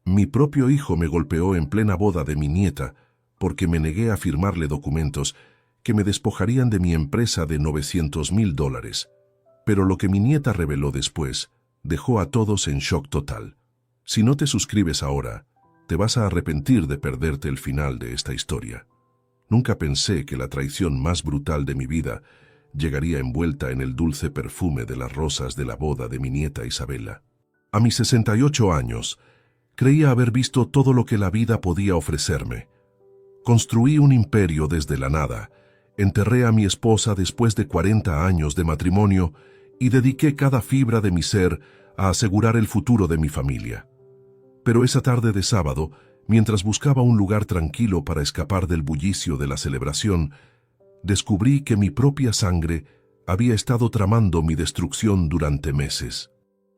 Mi propio hijo me golpeó en plena boda de mi nieta porque me negué a firmarle documentos que me despojarían de mi empresa de $900,000. Pero lo que mi nieta reveló después dejó a todos en shock total. Si no te suscribes ahora, te vas a arrepentir de perderte el final de esta historia. Nunca pensé que la traición más brutal de mi vida llegaría envuelta en el dulce perfume de las rosas de la boda de mi nieta Isabela. A mis 68 años, creía haber visto todo lo que la vida podía ofrecerme. Construí un imperio desde la nada, enterré a mi esposa después de 40 años de matrimonio y dediqué cada fibra de mi ser a asegurar el futuro de mi familia. Pero esa tarde de sábado, mientras buscaba un lugar tranquilo para escapar del bullicio de la celebración, descubrí que mi propia sangre había estado tramando mi destrucción durante meses.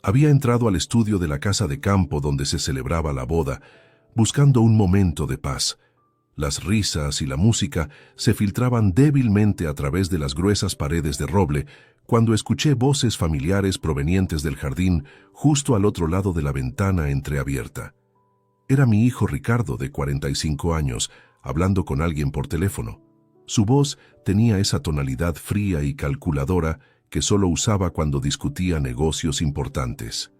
Había entrado al estudio de la casa de campo donde se celebraba la boda, buscando un momento de paz. Las risas y la música se filtraban débilmente a través de las gruesas paredes de roble cuando escuché voces familiares provenientes del jardín justo al otro lado de la ventana entreabierta. Era mi hijo Ricardo, de 45 años, hablando con alguien por teléfono. Su voz tenía esa tonalidad fría y calculadora que solo usaba cuando discutía negocios importantes.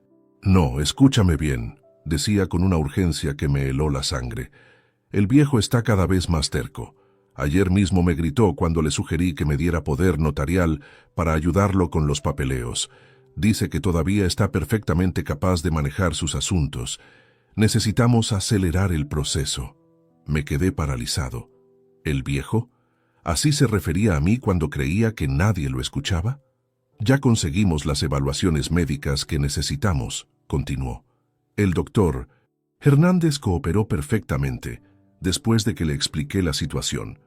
«No, escúchame bien», decía con una urgencia que me heló la sangre. «El viejo está cada vez más terco. Ayer mismo me gritó cuando le sugerí que me diera poder notarial para ayudarlo con los papeleos. Dice que todavía está perfectamente capaz de manejar sus asuntos. Necesitamos acelerar el proceso». Me quedé paralizado. ¿El viejo? ¿Así se refería a mí cuando creía que nadie lo escuchaba? «Ya conseguimos las evaluaciones médicas que necesitamos», continuó. «El doctor Hernández cooperó perfectamente después de que le expliqué la situación.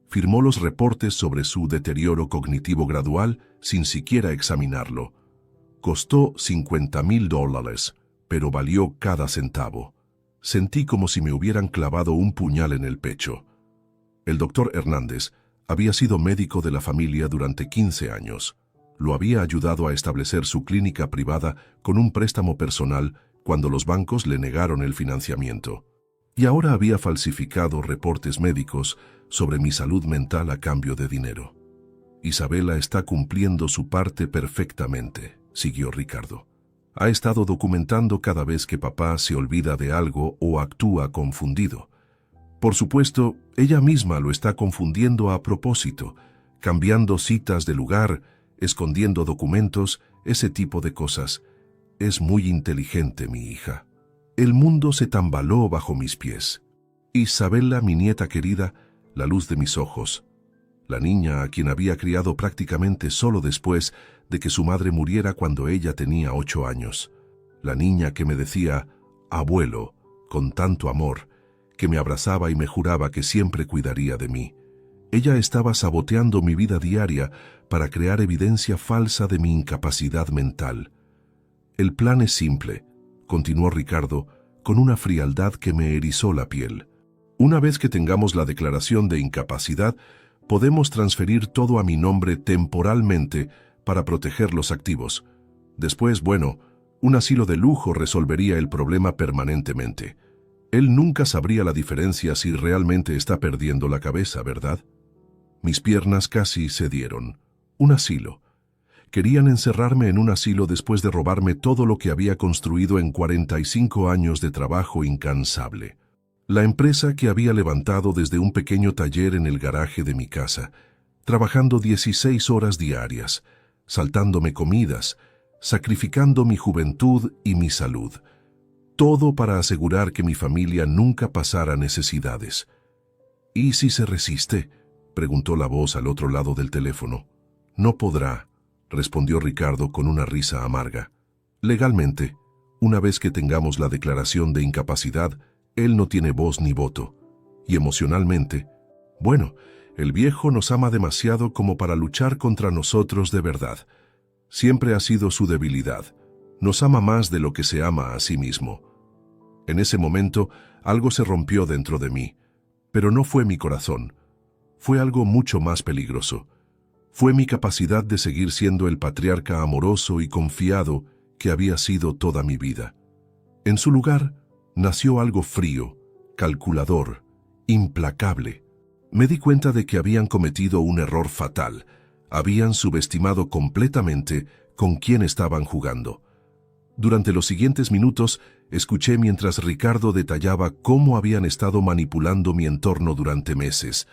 Firmó los reportes sobre su deterioro cognitivo gradual sin siquiera examinarlo. Costó $50,000, pero valió cada centavo. Sentí como si me hubieran clavado un puñal en el pecho». El doctor Hernández había sido médico de la familia durante 15 años. Lo había ayudado a establecer su clínica privada con un préstamo personal cuando los bancos le negaron el financiamiento. Y ahora había falsificado reportes médicos sobre mi salud mental a cambio de dinero. «Isabela está cumpliendo su parte perfectamente», siguió Ricardo. «Ha estado documentando cada vez que papá se olvida de algo o actúa confundido. Por supuesto, ella misma lo está confundiendo a propósito, cambiando citas de lugar, escondiendo documentos, ese tipo de cosas. Es muy inteligente, mi hija». El mundo se tambaló bajo mis pies. Isabela, mi nieta querida, la luz de mis ojos. La niña a quien había criado prácticamente solo después de que su madre muriera cuando ella tenía 8 años. La niña que me decía «abuelo» con tanto amor, que me abrazaba y me juraba que siempre cuidaría de mí. Ella estaba saboteando mi vida diaria para crear evidencia falsa de mi incapacidad mental. «El plan es simple», continuó Ricardo, con una frialdad que me erizó la piel. «Una vez que tengamos la declaración de incapacidad, podemos transferir todo a mi nombre temporalmente para proteger los activos. Después, bueno, un asilo de lujo resolvería el problema permanentemente. Él nunca sabría la diferencia si realmente está perdiendo la cabeza, ¿verdad?» Mis piernas casi cedieron. Un asilo. Querían encerrarme en un asilo después de robarme todo lo que había construido en 45 años de trabajo incansable. La empresa que había levantado desde un pequeño taller en el garaje de mi casa, trabajando 16 horas diarias, saltándome comidas, sacrificando mi juventud y mi salud. Todo para asegurar que mi familia nunca pasara necesidades. «¿Y si se resiste?», preguntó la voz al otro lado del teléfono. «No podrá», respondió Ricardo con una risa amarga. «Legalmente, una vez que tengamos la declaración de incapacidad, él no tiene voz ni voto. Y emocionalmente, bueno, el viejo nos ama demasiado como para luchar contra nosotros de verdad. Siempre ha sido su debilidad. Nos ama más de lo que se ama a sí mismo». En ese momento, algo se rompió dentro de mí, pero no fue mi corazón. Fue algo mucho más peligroso. Fue mi capacidad de seguir siendo el patriarca amoroso y confiado que había sido toda mi vida. En su lugar, nació algo frío, calculador, implacable. Me di cuenta de que habían cometido un error fatal. Habían subestimado completamente con quién estaban jugando. Durante los siguientes minutos, escuché mientras Ricardo detallaba cómo habían estado manipulando mi entorno durante meses.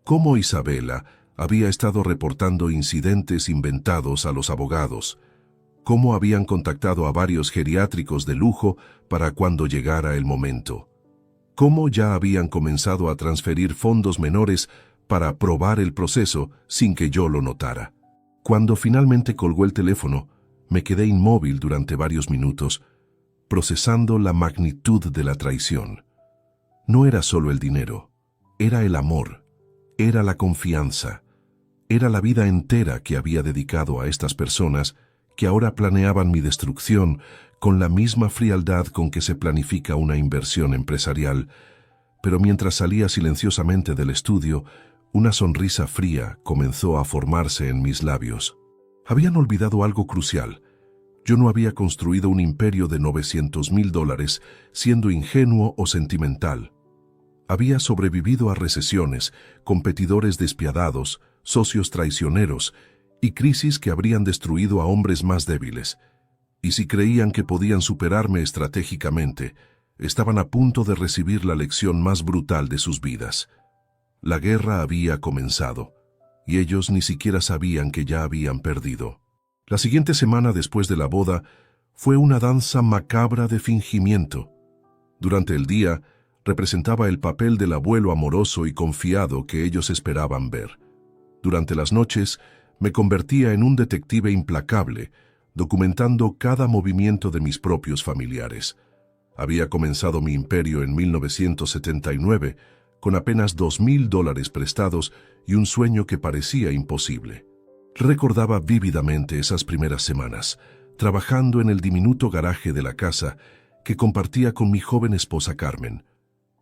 Cómo Isabela había estado reportando incidentes inventados a los abogados. Cómo habían contactado a varios geriátricos de lujo para cuando llegara el momento. Cómo ya habían comenzado a transferir fondos menores para aprobar el proceso sin que yo lo notara. Cuando finalmente colgó el teléfono, me quedé inmóvil durante varios minutos, procesando la magnitud de la traición. No era solo el dinero, era el amor, era la confianza, era la vida entera que había dedicado a estas personas que ahora planeaban mi destrucción con la misma frialdad con que se planifica una inversión empresarial. Pero mientras salía silenciosamente del estudio, una sonrisa fría comenzó a formarse en mis labios. Habían olvidado algo crucial. Yo no había construido un imperio de $900,000 siendo ingenuo o sentimental. Había sobrevivido a recesiones, competidores despiadados, socios traicioneros y crisis que habrían destruido a hombres más débiles. Y si creían que podían superarme estratégicamente, estaban a punto de recibir la lección más brutal de sus vidas. La guerra había comenzado, y ellos ni siquiera sabían que ya habían perdido. La siguiente semana después de la boda fue una danza macabra de fingimiento. Durante el día, representaba el papel del abuelo amoroso y confiado que ellos esperaban ver. Durante las noches, me convertía en un detective implacable, documentando cada movimiento de mis propios familiares. Había comenzado mi imperio en 1979, con apenas $2,000 prestados y un sueño que parecía imposible. Recordaba vívidamente esas primeras semanas, trabajando en el diminuto garaje de la casa que compartía con mi joven esposa Carmen.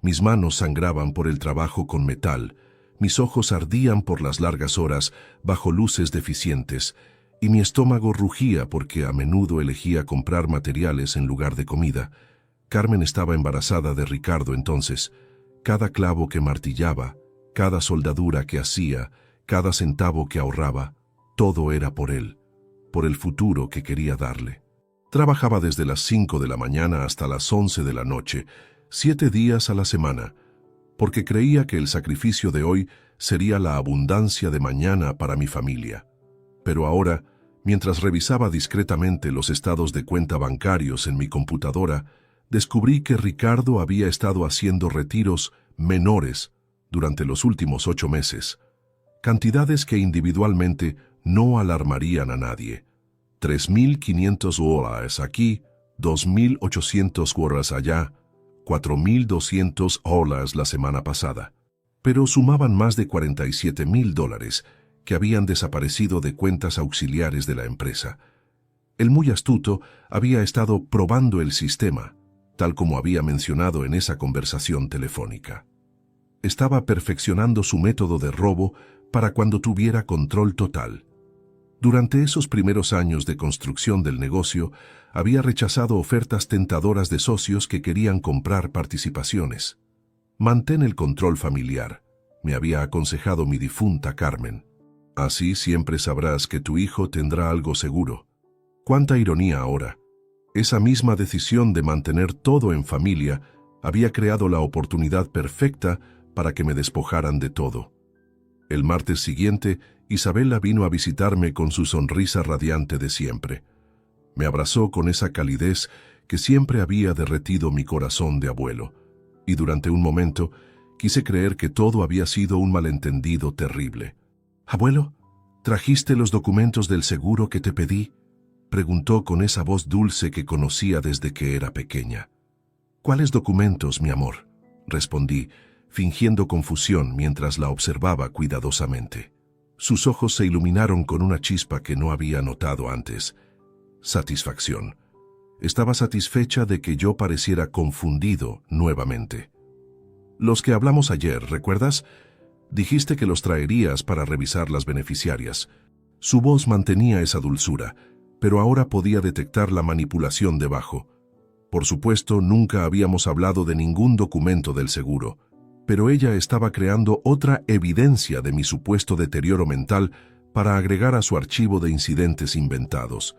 Mis manos sangraban por el trabajo con metal, mis ojos ardían por las largas horas bajo luces deficientes, y mi estómago rugía porque a menudo elegía comprar materiales en lugar de comida. Carmen estaba embarazada de Ricardo entonces. Cada clavo que martillaba, cada soldadura que hacía, cada centavo que ahorraba, todo era por él, por el futuro que quería darle. Trabajaba desde las 5 de la mañana hasta las 11 de la noche, 7 días a la semana, porque creía que el sacrificio de hoy sería la abundancia de mañana para mi familia. Pero ahora, mientras revisaba discretamente los estados de cuenta bancarios en mi computadora, descubrí que Ricardo había estado haciendo retiros menores durante los últimos 8 meses, cantidades que individualmente no alarmarían a nadie. $3,500 aquí, $2,800 allá, $4,200 la semana pasada. Pero sumaban más de $47,000 que habían desaparecido de cuentas auxiliares de la empresa. El muy astuto había estado probando el sistema, tal como había mencionado en esa conversación telefónica. Estaba perfeccionando su método de robo para cuando tuviera control total. Durante esos primeros años de construcción del negocio, había rechazado ofertas tentadoras de socios que querían comprar participaciones. Mantén el control familiar, me había aconsejado mi difunta Carmen. Así siempre sabrás que tu hijo tendrá algo seguro. Cuánta ironía ahora. Esa misma decisión de mantener todo en familia había creado la oportunidad perfecta para que me despojaran de todo. El martes siguiente, Isabela vino a visitarme con su sonrisa radiante de siempre. Me abrazó con esa calidez que siempre había derretido mi corazón de abuelo, y durante un momento quise creer que todo había sido un malentendido terrible. «Abuelo, ¿trajiste los documentos del seguro que te pedí?», preguntó con esa voz dulce que conocía desde que era pequeña. «¿Cuáles documentos, mi amor?», respondí, fingiendo confusión mientras la observaba cuidadosamente. Sus ojos se iluminaron con una chispa que no había notado antes. Satisfacción. Estaba satisfecha de que yo pareciera confundido nuevamente. «Los que hablamos ayer, ¿recuerdas? Dijiste que los traerías para revisar las beneficiarias». Su voz mantenía esa dulzura, pero ahora podía detectar la manipulación debajo. Por supuesto, nunca habíamos hablado de ningún documento del seguro, pero ella estaba creando otra evidencia de mi supuesto deterioro mental para agregar a su archivo de incidentes inventados.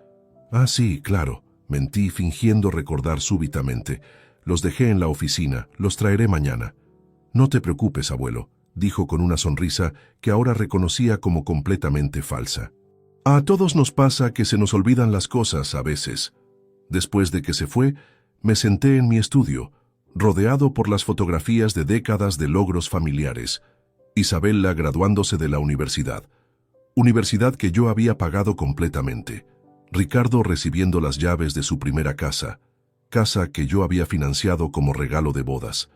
Ah, sí, claro, mentí fingiendo recordar súbitamente. Los dejé en la oficina, los traeré mañana. No te preocupes, abuelo, dijo con una sonrisa que ahora reconocía como completamente falsa. A todos nos pasa que se nos olvidan las cosas a veces. Después de que se fue, me senté en mi estudio, rodeado por las fotografías de décadas de logros familiares. Isabella graduándose de la universidad que yo había pagado completamente. Ricardo recibiendo las llaves de su primera casa que yo había financiado como regalo de bodas.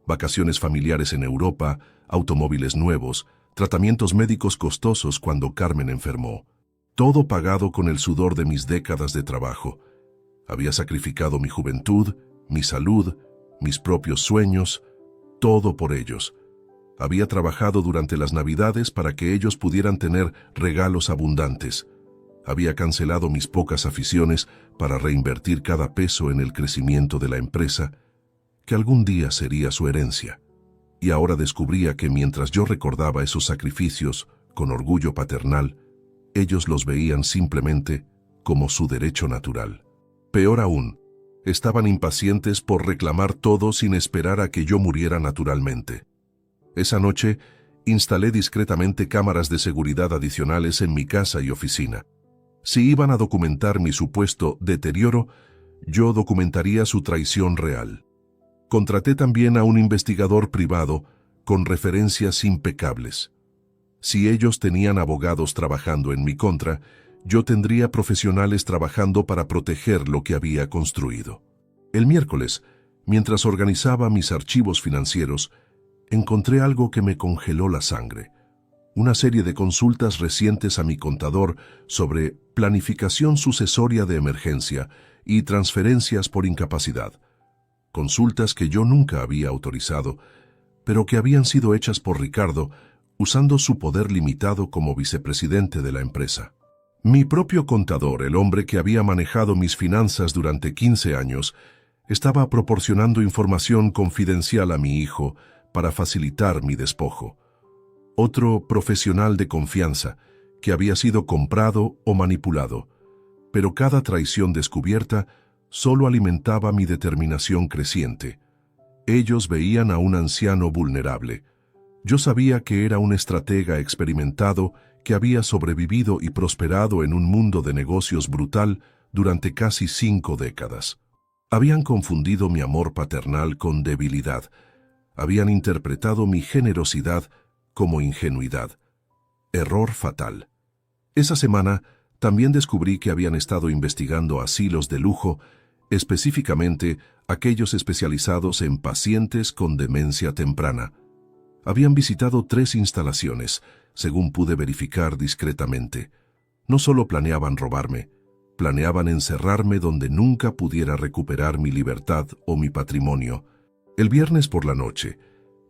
Vacaciones familiares en Europa, automóviles nuevos, tratamientos médicos costosos cuando Carmen enfermó. Todo pagado con el sudor de mis décadas de trabajo. Había sacrificado mi juventud, mi salud, mis propios sueños, todo por ellos. Había trabajado durante las Navidades para que ellos pudieran tener regalos abundantes. Había cancelado mis pocas aficiones para reinvertir cada peso en el crecimiento de la empresa, que algún día sería su herencia. Y ahora descubría que mientras yo recordaba esos sacrificios con orgullo paternal, ellos los veían simplemente como su derecho natural. Peor aún, estaban impacientes por reclamar todo sin esperar a que yo muriera naturalmente. Esa noche, instalé discretamente cámaras de seguridad adicionales en mi casa y oficina. Si iban a documentar mi supuesto deterioro, yo documentaría su traición real. Contraté también a un investigador privado con referencias impecables. Si ellos tenían abogados trabajando en mi contra, yo tendría profesionales trabajando para proteger lo que había construido. El miércoles, mientras organizaba mis archivos financieros, encontré algo que me congeló la sangre. Una serie de consultas recientes a mi contador sobre planificación sucesoria de emergencia y transferencias por incapacidad. Consultas que yo nunca había autorizado, pero que habían sido hechas por Ricardo usando su poder limitado como vicepresidente de la empresa. Mi propio contador, el hombre que había manejado mis finanzas durante 15 años, estaba proporcionando información confidencial a mi hijo para facilitar mi despojo. Otro profesional de confianza que había sido comprado o manipulado, pero cada traición descubierta solo alimentaba mi determinación creciente. Ellos veían a un anciano vulnerable. Yo sabía que era un estratega experimentado que había sobrevivido y prosperado en un mundo de negocios brutal durante casi 5 décadas. Habían confundido mi amor paternal con debilidad. Habían interpretado mi generosidad como ingenuidad. Error fatal. Esa semana también descubrí que habían estado investigando asilos de lujo, específicamente aquellos especializados en pacientes con demencia temprana. Habían visitado 3 instalaciones, según pude verificar discretamente. No solo planeaban robarme, planeaban encerrarme donde nunca pudiera recuperar mi libertad o mi patrimonio. El viernes por la noche,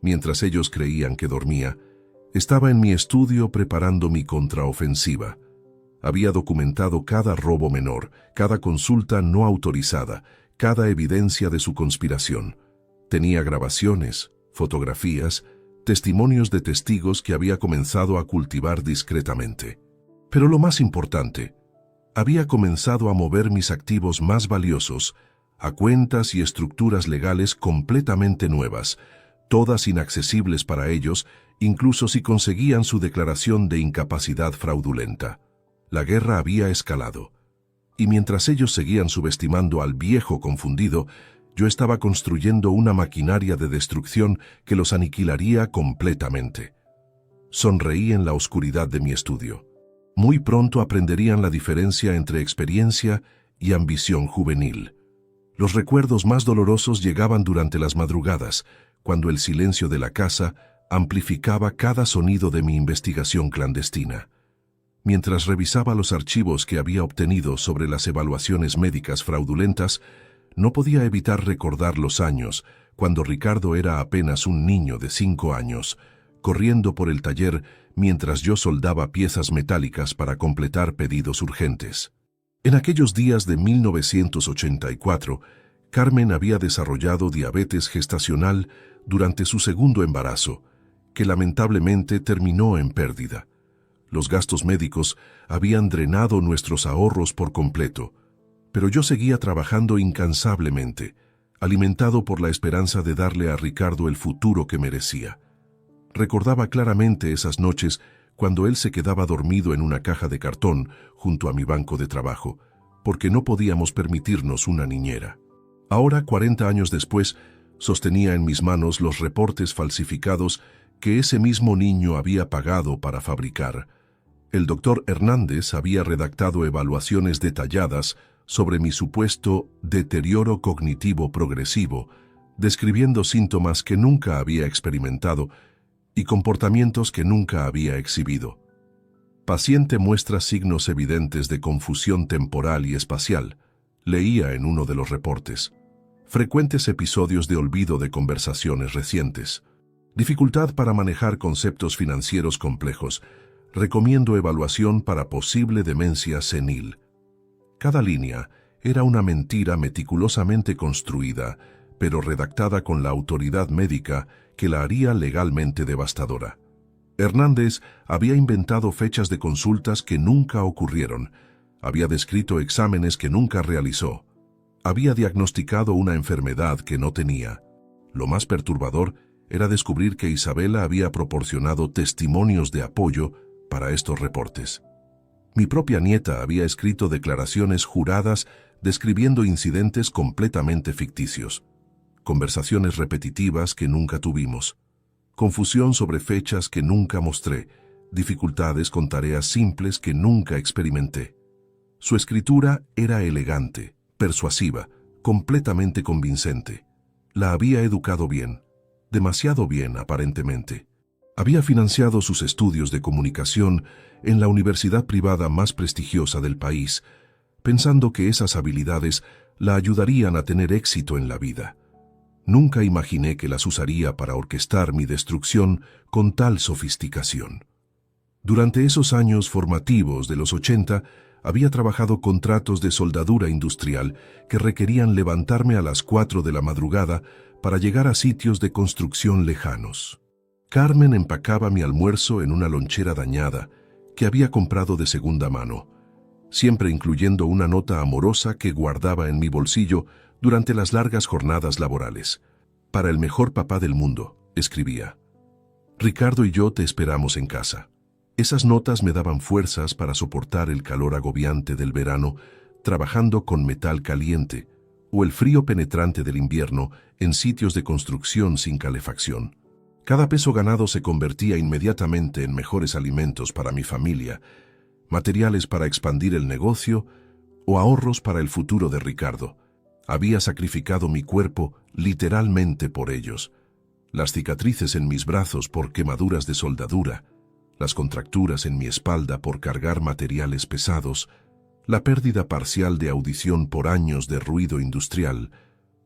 mientras ellos creían que dormía, estaba en mi estudio preparando mi contraofensiva. Había documentado cada robo menor, cada consulta no autorizada, cada evidencia de su conspiración. Tenía grabaciones, fotografías, testimonios de testigos que había comenzado a cultivar discretamente. Pero lo más importante, había comenzado a mover mis activos más valiosos a cuentas y estructuras legales completamente nuevas, todas inaccesibles para ellos, incluso si conseguían su declaración de incapacidad fraudulenta. La guerra había escalado, y mientras ellos seguían subestimando al viejo confundido, yo estaba construyendo una maquinaria de destrucción que los aniquilaría completamente. Sonreí en la oscuridad de mi estudio. Muy pronto aprenderían la diferencia entre experiencia y ambición juvenil. Los recuerdos más dolorosos llegaban durante las madrugadas, cuando el silencio de la casa amplificaba cada sonido de mi investigación clandestina. Mientras revisaba los archivos que había obtenido sobre las evaluaciones médicas fraudulentas, no podía evitar recordar los años, cuando Ricardo era apenas un niño de 5 años, corriendo por el taller mientras yo soldaba piezas metálicas para completar pedidos urgentes. En aquellos días de 1984, Carmen había desarrollado diabetes gestacional durante su segundo embarazo, que lamentablemente terminó en pérdida. Los gastos médicos habían drenado nuestros ahorros por completo, pero yo seguía trabajando incansablemente, alimentado por la esperanza de darle a Ricardo el futuro que merecía. Recordaba claramente esas noches cuando él se quedaba dormido en una caja de cartón junto a mi banco de trabajo, porque no podíamos permitirnos una niñera. Ahora, 40 años después, sostenía en mis manos los reportes falsificados que ese mismo niño había pagado para fabricar. El doctor Hernández había redactado evaluaciones detalladas sobre mi supuesto deterioro cognitivo progresivo, describiendo síntomas que nunca había experimentado y comportamientos que nunca había exhibido. Paciente muestra signos evidentes de confusión temporal y espacial, leía en uno de los reportes. Frecuentes episodios de olvido de conversaciones recientes. Dificultad para manejar conceptos financieros complejos. Recomiendo evaluación para posible demencia senil. Cada línea era una mentira meticulosamente construida, pero redactada con la autoridad médica que la haría legalmente devastadora. Hernández había inventado fechas de consultas que nunca ocurrieron, había descrito exámenes que nunca realizó, había diagnosticado una enfermedad que no tenía. Lo más perturbador era descubrir que Isabela había proporcionado testimonios de apoyo para estos reportes. Mi propia nieta había escrito declaraciones juradas describiendo incidentes completamente ficticios, conversaciones repetitivas que nunca tuvimos, confusión sobre fechas que nunca mostré, dificultades con tareas simples que nunca experimenté. Su escritura era elegante, persuasiva, completamente convincente. La había educado bien, demasiado bien aparentemente. Había financiado sus estudios de comunicación en la universidad privada más prestigiosa del país, pensando que esas habilidades la ayudarían a tener éxito en la vida. Nunca imaginé que las usaría para orquestar mi destrucción con tal sofisticación. Durante esos años formativos de los 80, había trabajado contratos de soldadura industrial que requerían levantarme a las 4 de la madrugada para llegar a sitios de construcción lejanos. Carmen empacaba mi almuerzo en una lonchera dañada que había comprado de segunda mano, siempre incluyendo una nota amorosa que guardaba en mi bolsillo durante las largas jornadas laborales. Para el mejor papá del mundo, escribía. Ricardo y yo te esperamos en casa. Esas notas me daban fuerzas para soportar el calor agobiante del verano trabajando con metal caliente o el frío penetrante del invierno en sitios de construcción sin calefacción. Cada peso ganado se convertía inmediatamente en mejores alimentos para mi familia, materiales para expandir el negocio o ahorros para el futuro de Ricardo. Había sacrificado mi cuerpo literalmente por ellos. Las cicatrices en mis brazos por quemaduras de soldadura, las contracturas en mi espalda por cargar materiales pesados, la pérdida parcial de audición por años de ruido industrial,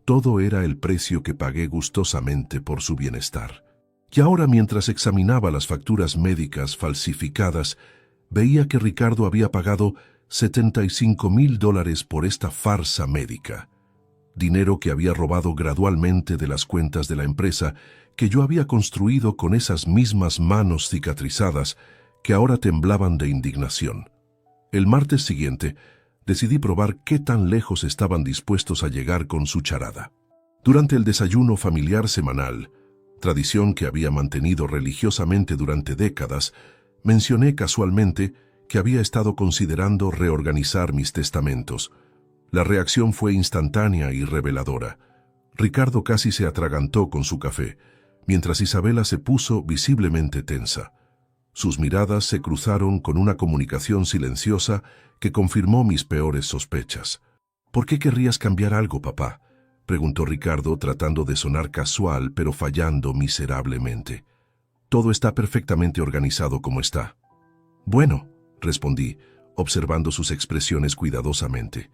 todo era el precio que pagué gustosamente por su bienestar. Y ahora, mientras examinaba las facturas médicas falsificadas, veía que Ricardo había pagado $75,000 por esta farsa médica. Dinero que había robado gradualmente de las cuentas de la empresa que yo había construido con esas mismas manos cicatrizadas que ahora temblaban de indignación. El martes siguiente, decidí probar qué tan lejos estaban dispuestos a llegar con su charada. Durante el desayuno familiar semanal, tradición que había mantenido religiosamente durante décadas, mencioné casualmente que había estado considerando reorganizar mis testamentos. La reacción fue instantánea y reveladora. Ricardo casi se atragantó con su café, mientras Isabela se puso visiblemente tensa. Sus miradas se cruzaron con una comunicación silenciosa que confirmó mis peores sospechas. ¿Por qué querrías cambiar algo, papá?, preguntó Ricardo, tratando de sonar casual, pero fallando miserablemente. Todo está perfectamente organizado como está. Bueno, respondí, observando sus expresiones cuidadosamente.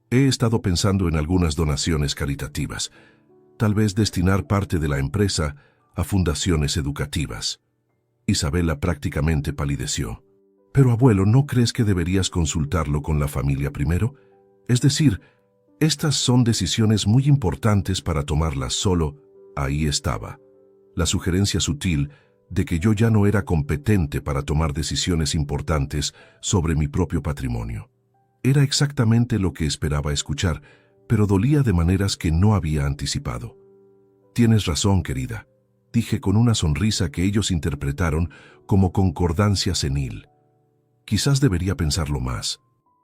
He estado pensando en algunas donaciones caritativas. Tal vez destinar parte de la empresa a fundaciones educativas. Isabela prácticamente palideció. Pero abuelo, ¿no crees que deberías consultarlo con la familia primero? Es decir, Estas son decisiones muy importantes para tomarlas solo. Ahí estaba. La sugerencia sutil de que yo ya no era competente para tomar decisiones importantes sobre mi propio patrimonio. Era exactamente lo que esperaba escuchar, pero dolía de maneras que no había anticipado. Tienes razón, querida, dije con una sonrisa que ellos interpretaron como concordancia senil. Quizás debería pensarlo más,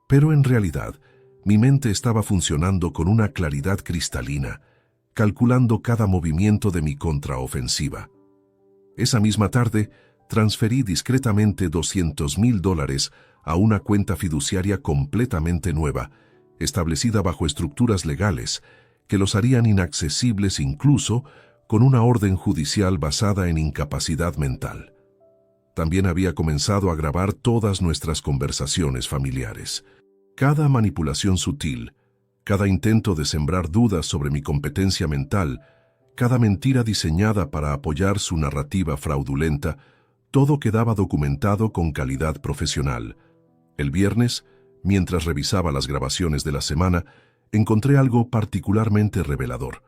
pero en realidad mi mente estaba funcionando con una claridad cristalina, calculando cada movimiento de mi contraofensiva. Esa misma tarde, transferí discretamente $200,000 a una cuenta fiduciaria completamente nueva, establecida bajo estructuras legales que los harían inaccesibles incluso con una orden judicial basada en incapacidad mental. También había comenzado a grabar todas nuestras conversaciones familiares. Cada manipulación sutil, cada intento de sembrar dudas sobre mi competencia mental, cada mentira diseñada para apoyar su narrativa fraudulenta, todo quedaba documentado con calidad profesional. El viernes, mientras revisaba las grabaciones de la semana, encontré algo particularmente revelador.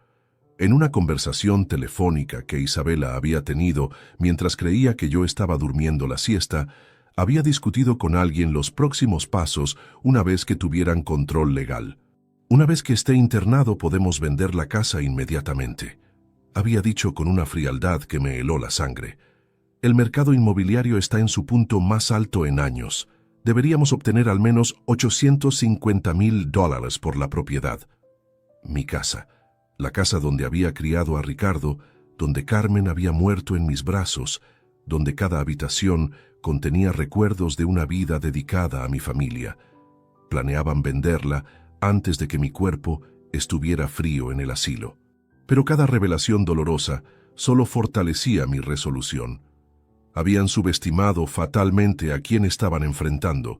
En una conversación telefónica que Isabela había tenido mientras creía que yo estaba durmiendo la siesta, había discutido con alguien los próximos pasos una vez que tuvieran control legal. Una vez que esté internado podemos vender la casa inmediatamente. Había dicho con una frialdad que me heló la sangre. El mercado inmobiliario está en su punto más alto en años. Deberíamos obtener al menos $850,000 por la propiedad. Mi casa, la casa donde había criado a Ricardo, donde Carmen había muerto en mis brazos, donde cada habitación contenía recuerdos de una vida dedicada a mi familia. Planeaban venderla antes de que mi cuerpo estuviera frío en el asilo. Pero cada revelación dolorosa solo fortalecía mi resolución. Habían subestimado fatalmente a quien estaban enfrentando.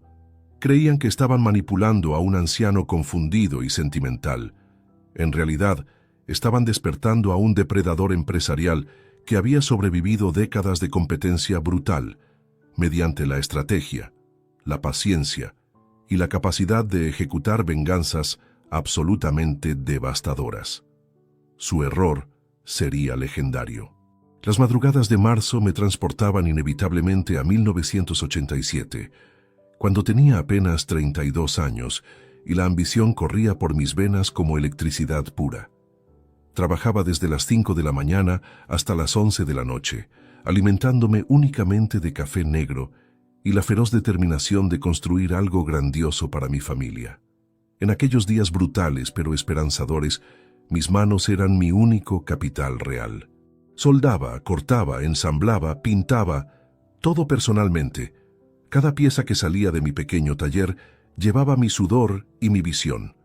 Creían que estaban manipulando a un anciano confundido y sentimental. En realidad, estaban despertando a un depredador empresarial que había sobrevivido décadas de competencia brutal, mediante la estrategia, la paciencia y la capacidad de ejecutar venganzas absolutamente devastadoras. Su error sería legendario. Las madrugadas de marzo me transportaban inevitablemente a 1987, cuando tenía apenas 32 años y la ambición corría por mis venas como electricidad pura. Trabajaba desde las 5 de la mañana hasta las 11 de la noche, alimentándome únicamente de café negro y la feroz determinación de construir algo grandioso para mi familia. En aquellos días brutales pero esperanzadores, mis manos eran mi único capital real. Soldaba, cortaba, ensamblaba, pintaba, todo personalmente. Cada pieza que salía de mi pequeño taller llevaba mi sudor y mi visión.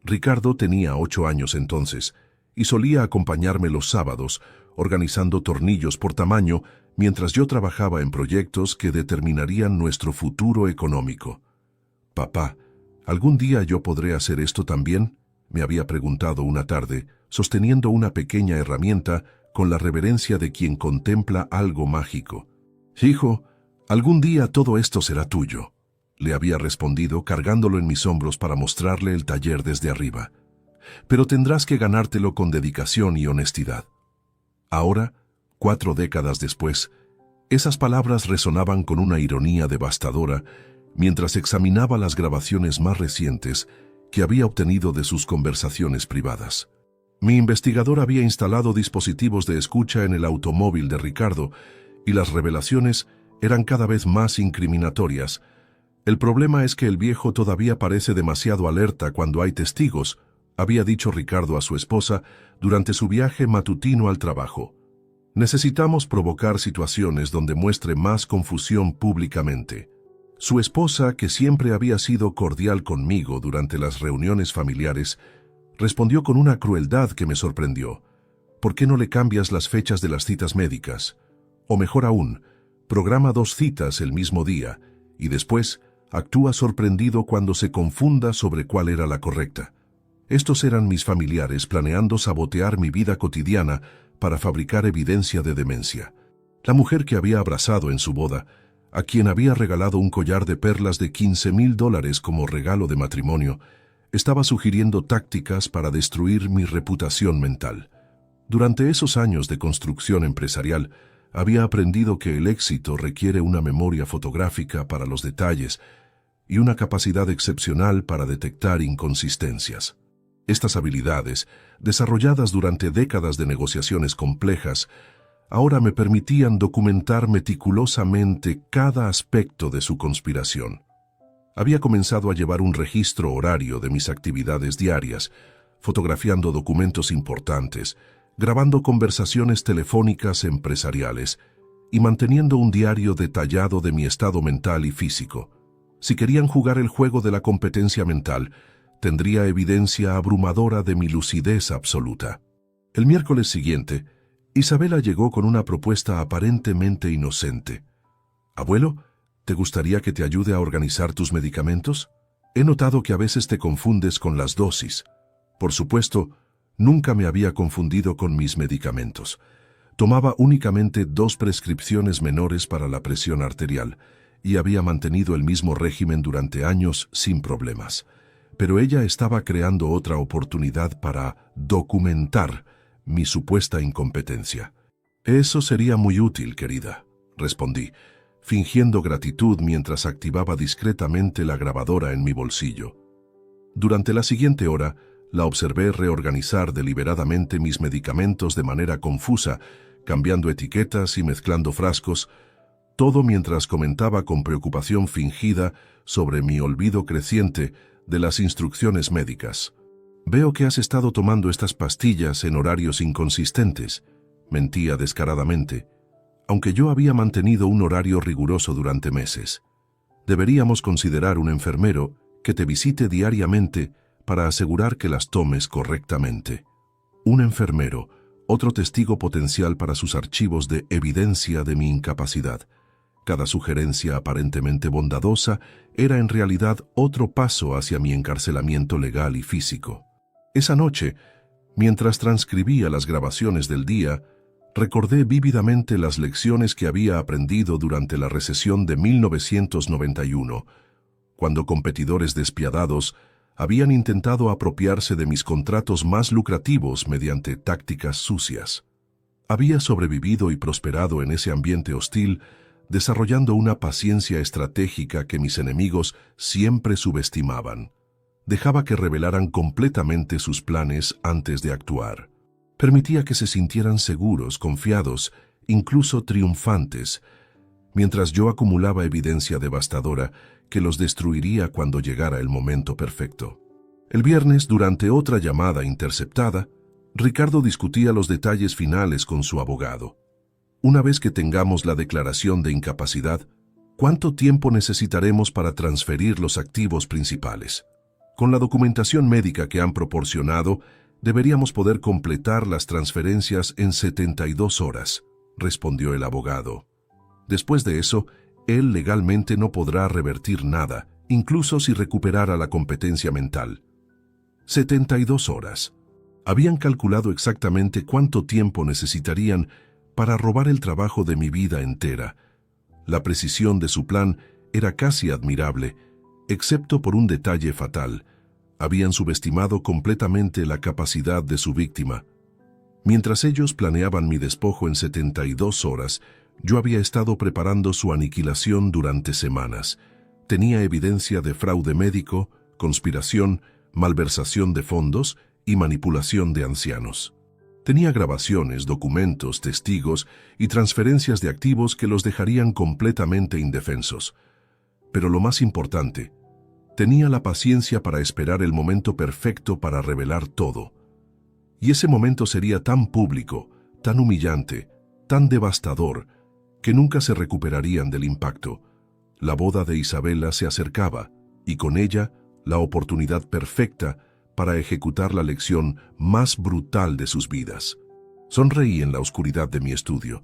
Ricardo tenía 8 años entonces y solía acompañarme los sábados, organizando tornillos por tamaño mientras yo trabajaba en proyectos que determinarían nuestro futuro económico. «Papá, ¿algún día yo podré hacer esto también?», me había preguntado una tarde, sosteniendo una pequeña herramienta con la reverencia de quien contempla algo mágico. «Hijo, algún día todo esto será tuyo», le había respondido cargándolo en mis hombros para mostrarle el taller desde arriba. «Pero tendrás que ganártelo con dedicación y honestidad». Ahora, 4 décadas después, esas palabras resonaban con una ironía devastadora mientras examinaba las grabaciones más recientes que había obtenido de sus conversaciones privadas. Mi investigador había instalado dispositivos de escucha en el automóvil de Ricardo y las revelaciones eran cada vez más incriminatorias. «El problema es que el viejo todavía parece demasiado alerta cuando hay testigos», había dicho Ricardo a su esposa durante su viaje matutino al trabajo. «Necesitamos provocar situaciones donde muestre más confusión públicamente». Su esposa, que siempre había sido cordial conmigo durante las reuniones familiares, respondió con una crueldad que me sorprendió. «¿Por qué no le cambias las fechas de las citas médicas? O mejor aún, programa 2 citas el mismo día y después actúa sorprendido cuando se confunda sobre cuál era la correcta». Estos eran mis familiares planeando sabotear mi vida cotidiana para fabricar evidencia de demencia. La mujer que había abrazado en su boda, a quien había regalado un collar de perlas de $15,000 como regalo de matrimonio, Estaba sugiriendo tácticas para destruir mi reputación mental. Durante esos años de construcción empresarial, había aprendido que el éxito requiere una memoria fotográfica para los detalles y una capacidad excepcional para detectar inconsistencias. Estas habilidades, desarrolladas durante décadas de negociaciones complejas, ahora me permitían documentar meticulosamente cada aspecto de su conspiración. Había comenzado a llevar un registro horario de mis actividades diarias, fotografiando documentos importantes, grabando conversaciones telefónicas empresariales y manteniendo un diario detallado de mi estado mental y físico. Si querían jugar el juego de la competencia mental, tendría evidencia abrumadora de mi lucidez absoluta. El miércoles siguiente, Isabela llegó con una propuesta aparentemente inocente. «Abuelo, ¿te gustaría que te ayude a organizar tus medicamentos? He notado que a veces te confundes con las dosis». Por supuesto, nunca me había confundido con mis medicamentos. Tomaba únicamente 2 prescripciones menores para la presión arterial y había mantenido el mismo régimen durante años sin problemas. Pero ella estaba creando otra oportunidad para documentar mi supuesta incompetencia. «Eso sería muy útil, querida», respondí, fingiendo gratitud mientras activaba discretamente la grabadora en mi bolsillo. Durante la siguiente hora, la observé reorganizar deliberadamente mis medicamentos de manera confusa, cambiando etiquetas y mezclando frascos, todo mientras comentaba con preocupación fingida sobre mi olvido creciente de las instrucciones médicas. «Veo que has estado tomando estas pastillas en horarios inconsistentes», mentía descaradamente, aunque yo había mantenido un horario riguroso durante meses. «Deberíamos considerar un enfermero que te visite diariamente para asegurar que las tomes correctamente». Un enfermero, otro testigo potencial para sus archivos de evidencia de mi incapacidad. Cada sugerencia aparentemente bondadosa era en realidad otro paso hacia mi encarcelamiento legal y físico. Esa noche, mientras transcribía las grabaciones del día, recordé vívidamente las lecciones que había aprendido durante la recesión de 1991, cuando competidores despiadados habían intentado apropiarse de mis contratos más lucrativos mediante tácticas sucias. Había sobrevivido y prosperado en ese ambiente hostil, desarrollando una paciencia estratégica que mis enemigos siempre subestimaban. Dejaba que revelaran completamente sus planes antes de actuar. Permitía que se sintieran seguros, confiados, incluso triunfantes, mientras yo acumulaba evidencia devastadora que los destruiría cuando llegara el momento perfecto. El viernes, durante otra llamada interceptada, Ricardo discutía los detalles finales con su abogado. «Una vez que tengamos la declaración de incapacidad, ¿cuánto tiempo necesitaremos para transferir los activos principales? Con la documentación médica que han proporcionado, deberíamos poder completar las transferencias en 72 horas», respondió el abogado. «Después de eso, él legalmente no podrá revertir nada, incluso si recuperara la competencia mental». 72 horas. Habían calculado exactamente cuánto tiempo necesitarían para robar el trabajo de mi vida entera. La precisión de su plan era casi admirable, excepto por un detalle fatal. Habían subestimado completamente la capacidad de su víctima. Mientras ellos planeaban mi despojo en 72 horas, yo había estado preparando su aniquilación durante semanas. Tenía evidencia de fraude médico, conspiración, malversación de fondos y manipulación de ancianos. Tenía grabaciones, documentos, testigos y transferencias de activos que los dejarían completamente indefensos. Pero lo más importante, tenía la paciencia para esperar el momento perfecto para revelar todo. Y ese momento sería tan público, tan humillante, tan devastador, que nunca se recuperarían del impacto. La boda de Isabela se acercaba, y con ella, la oportunidad perfecta para ejecutar la lección más brutal de sus vidas. Sonreí en la oscuridad de mi estudio,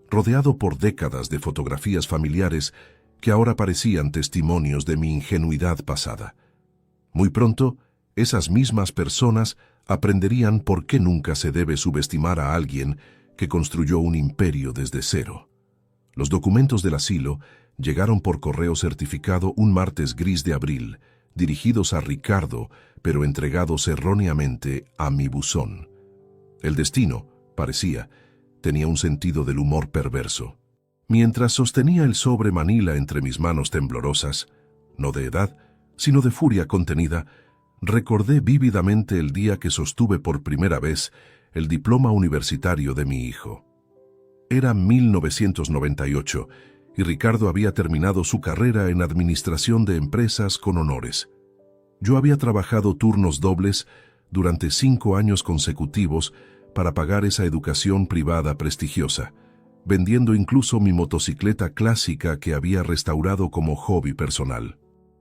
rodeado por décadas de fotografías familiares que ahora parecían testimonios de mi ingenuidad pasada. Muy pronto, esas mismas personas aprenderían por qué nunca se debe subestimar a alguien que construyó un imperio desde cero. Los documentos del asilo llegaron por correo certificado un martes gris de abril, dirigidos a Ricardo, pero entregados erróneamente a mi buzón. El destino, parecía, tenía un sentido del humor perverso. Mientras sostenía el sobre Manila entre mis manos temblorosas, no de edad, sino de furia contenida, recordé vívidamente el día que sostuve por primera vez el diploma universitario de mi hijo. Era 1998 y Ricardo había terminado su carrera en administración de empresas con honores. Yo había trabajado turnos dobles durante 5 años consecutivos para pagar esa educación privada prestigiosa, vendiendo incluso mi motocicleta clásica que había restaurado como hobby personal.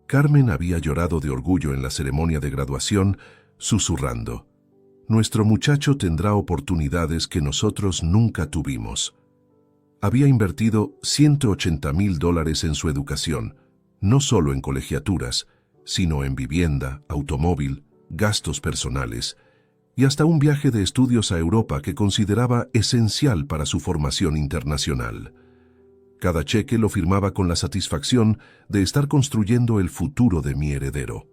Carmen había llorado de orgullo en la ceremonia de graduación, susurrando: «Nuestro muchacho tendrá oportunidades que nosotros nunca tuvimos». Había invertido $180,000 en su educación, no solo en colegiaturas, sino en vivienda, automóvil, gastos personales y hasta un viaje de estudios a Europa que consideraba esencial para su formación internacional. Cada cheque lo firmaba con la satisfacción de estar construyendo el futuro de mi heredero.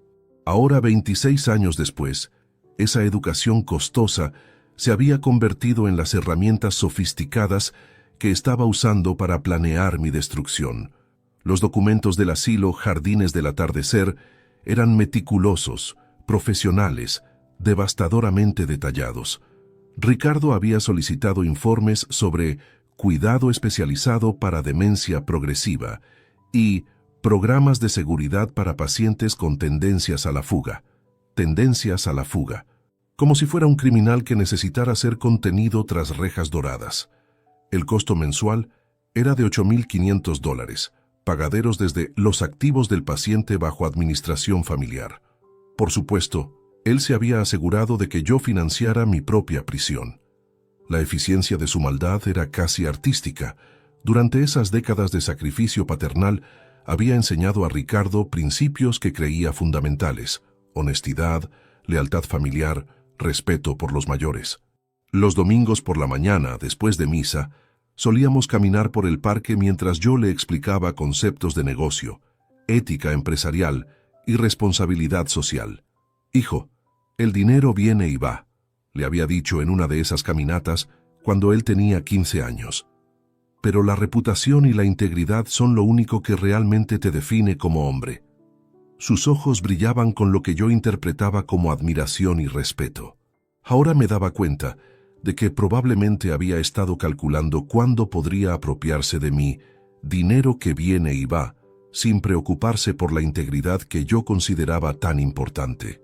Ahora, 26 años después, esa educación costosa se había convertido en las herramientas sofisticadas que estaba usando para planear mi destrucción. Los documentos del asilo Jardines del Atardecer eran meticulosos, profesionales, devastadoramente detallados. Ricardo había solicitado informes sobre cuidado especializado para demencia progresiva y programas de seguridad para pacientes con tendencias a la fuga. Tendencias a la fuga. Como si fuera un criminal que necesitara ser contenido tras rejas doradas. El costo mensual era de $8,500, pagaderos desde los activos del paciente bajo administración familiar. Por supuesto, él se había asegurado de que yo financiara mi propia prisión. La eficiencia de su maldad era casi artística. Durante esas décadas de sacrificio paternal, había enseñado a Ricardo principios que creía fundamentales: honestidad, lealtad familiar, respeto por los mayores. Los domingos por la mañana, después de misa, solíamos caminar por el parque mientras yo le explicaba conceptos de negocio, ética empresarial y responsabilidad social. «Hijo, el dinero viene y va», le había dicho en una de esas caminatas cuando él tenía 15 años. «Pero la reputación y la integridad son lo único que realmente te define como hombre». Sus ojos brillaban con lo que yo interpretaba como admiración y respeto. Ahora me daba cuenta de que probablemente había estado calculando cuándo podría apropiarse de mí, dinero que viene y va, sin preocuparse por la integridad que yo consideraba tan importante.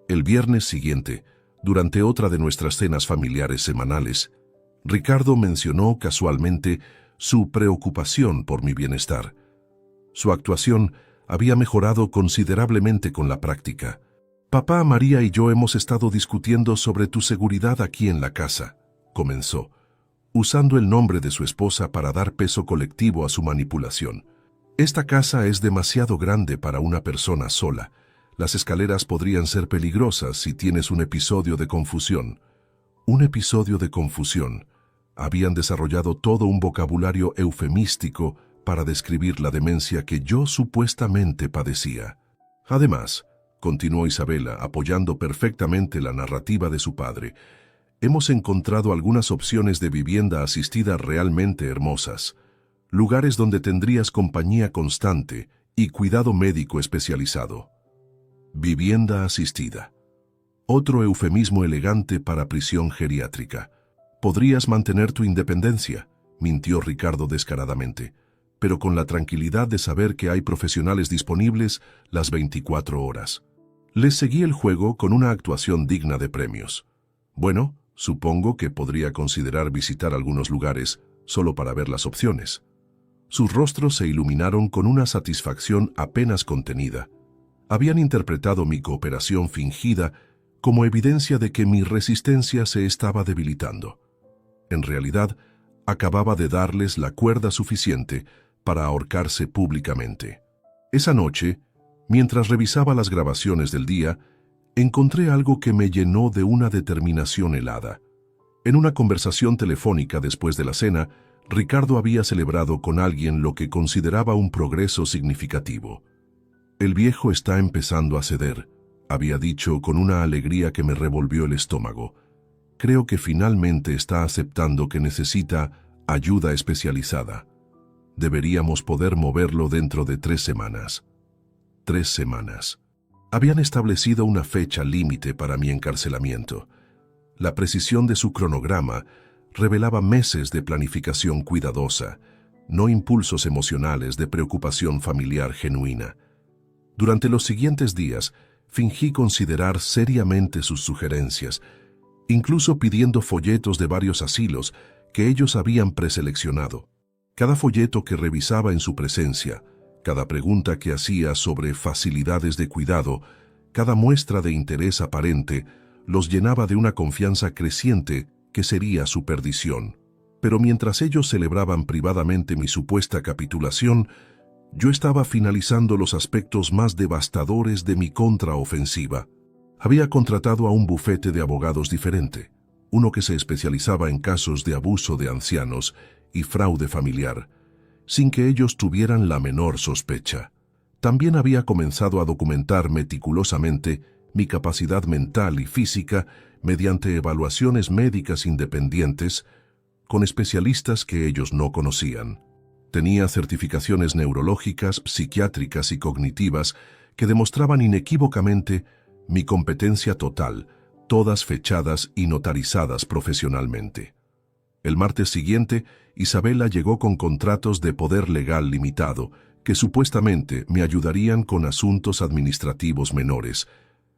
El viernes siguiente, durante otra de nuestras cenas familiares semanales, Ricardo mencionó casualmente su preocupación por mi bienestar. Su actuación había mejorado considerablemente con la práctica. «Papá, María y yo hemos estado discutiendo sobre tu seguridad aquí en la casa», comenzó, usando el nombre de su esposa para dar peso colectivo a su manipulación. «Esta casa es demasiado grande para una persona sola. Las escaleras podrían ser peligrosas si tienes un episodio de confusión». Un episodio de confusión. Habían desarrollado todo un vocabulario eufemístico para describir la demencia que yo supuestamente padecía. Además, continuó Isabela, apoyando perfectamente la narrativa de su padre, hemos encontrado algunas opciones de vivienda asistida realmente hermosas. Lugares donde tendrías compañía constante y cuidado médico especializado. Vivienda asistida. Otro eufemismo elegante para prisión geriátrica. Podrías mantener tu independencia, mintió Ricardo descaradamente, pero con la tranquilidad de saber que hay profesionales disponibles las 24 horas. Les seguí el juego con una actuación digna de premios. Bueno, supongo que podría considerar visitar algunos lugares solo para ver las opciones. Sus rostros se iluminaron con una satisfacción apenas contenida. Habían interpretado mi cooperación fingida como evidencia de que mi resistencia se estaba debilitando. En realidad, acababa de darles la cuerda suficiente para ahorcarse públicamente. Esa noche, mientras revisaba las grabaciones del día, encontré algo que me llenó de una determinación helada. En una conversación telefónica después de la cena, Ricardo había celebrado con alguien lo que consideraba un progreso significativo. «El viejo está empezando a ceder», había dicho con una alegría que me revolvió el estómago. Creo que finalmente está aceptando que necesita ayuda especializada. Deberíamos poder moverlo dentro de 3 semanas. 3 semanas. Habían establecido una fecha límite para mi encarcelamiento. La precisión de su cronograma revelaba meses de planificación cuidadosa, no impulsos emocionales de preocupación familiar genuina. Durante los siguientes días, fingí considerar seriamente sus sugerencias, incluso pidiendo folletos de varios asilos que ellos habían preseleccionado. Cada folleto que revisaba en su presencia, cada pregunta que hacía sobre facilidades de cuidado, cada muestra de interés aparente, los llenaba de una confianza creciente que sería su perdición. Pero mientras ellos celebraban privadamente mi supuesta capitulación, yo estaba finalizando los aspectos más devastadores de mi contraofensiva. Había contratado a un bufete de abogados diferente, uno que se especializaba en casos de abuso de ancianos y fraude familiar, sin que ellos tuvieran la menor sospecha. También había comenzado a documentar meticulosamente mi capacidad mental y física mediante evaluaciones médicas independientes con especialistas que ellos no conocían. Tenía certificaciones neurológicas, psiquiátricas y cognitivas que demostraban inequívocamente mi competencia total, todas fechadas y notarizadas profesionalmente. El martes siguiente, Isabela llegó con contratos de poder legal limitado que supuestamente me ayudarían con asuntos administrativos menores,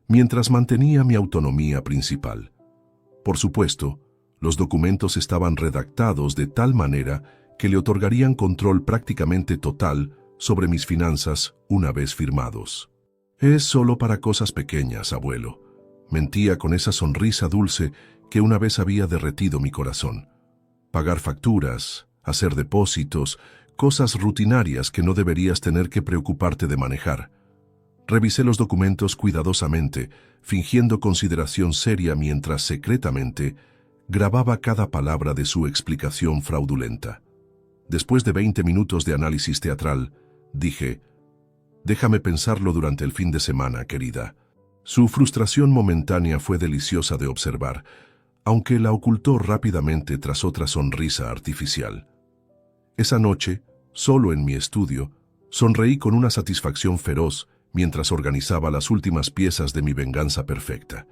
mientras mantenía mi autonomía principal. Por supuesto, los documentos estaban redactados de tal manera que le otorgarían control prácticamente total sobre mis finanzas una vez firmados. Es solo para cosas pequeñas, abuelo. Mentía con esa sonrisa dulce que una vez había derretido mi corazón. Pagar facturas, hacer depósitos, cosas rutinarias que no deberías tener que preocuparte de manejar. Revisé los documentos cuidadosamente, fingiendo consideración seria mientras secretamente grababa cada palabra de su explicación fraudulenta. Después de 20 minutos de análisis teatral, dije: «Déjame pensarlo durante el fin de semana, querida». Su frustración momentánea fue deliciosa de observar, aunque la ocultó rápidamente tras otra sonrisa artificial. Esa noche, solo en mi estudio, sonreí con una satisfacción feroz mientras organizaba las últimas piezas de mi venganza perfecta.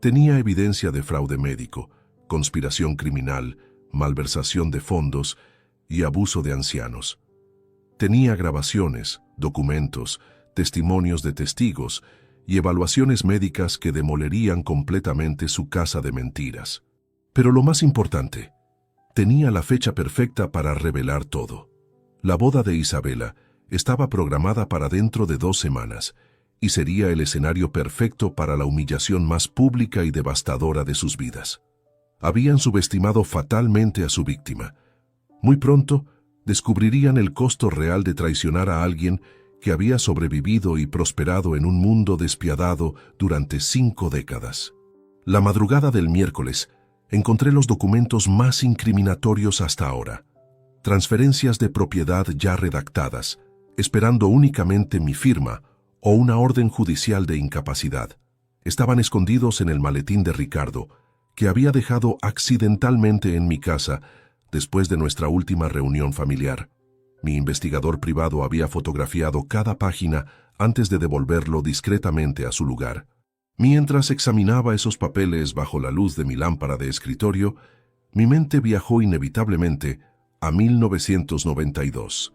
Tenía evidencia de fraude médico, conspiración criminal, malversación de fondos y abuso de ancianos. Tenía grabaciones, documentos, testimonios de testigos y evaluaciones médicas que demolerían completamente su casa de mentiras. Pero lo más importante, tenía la fecha perfecta para revelar todo. La boda de Isabela estaba programada para dentro de 2 semanas y sería el escenario perfecto para la humillación más pública y devastadora de sus vidas. Habían subestimado fatalmente a su víctima. Muy pronto, descubrirían el costo real de traicionar a alguien que había sobrevivido y prosperado en un mundo despiadado durante 5 décadas. La madrugada del miércoles, encontré los documentos más incriminatorios hasta ahora. Transferencias de propiedad ya redactadas, esperando únicamente mi firma o una orden judicial de incapacidad. Estaban escondidos en el maletín de Ricardo, que había dejado accidentalmente en mi casa después de nuestra última reunión familiar. Mi investigador privado había fotografiado cada página antes de devolverlo discretamente a su lugar. Mientras examinaba esos papeles bajo la luz de mi lámpara de escritorio, mi mente viajó inevitablemente a 1992,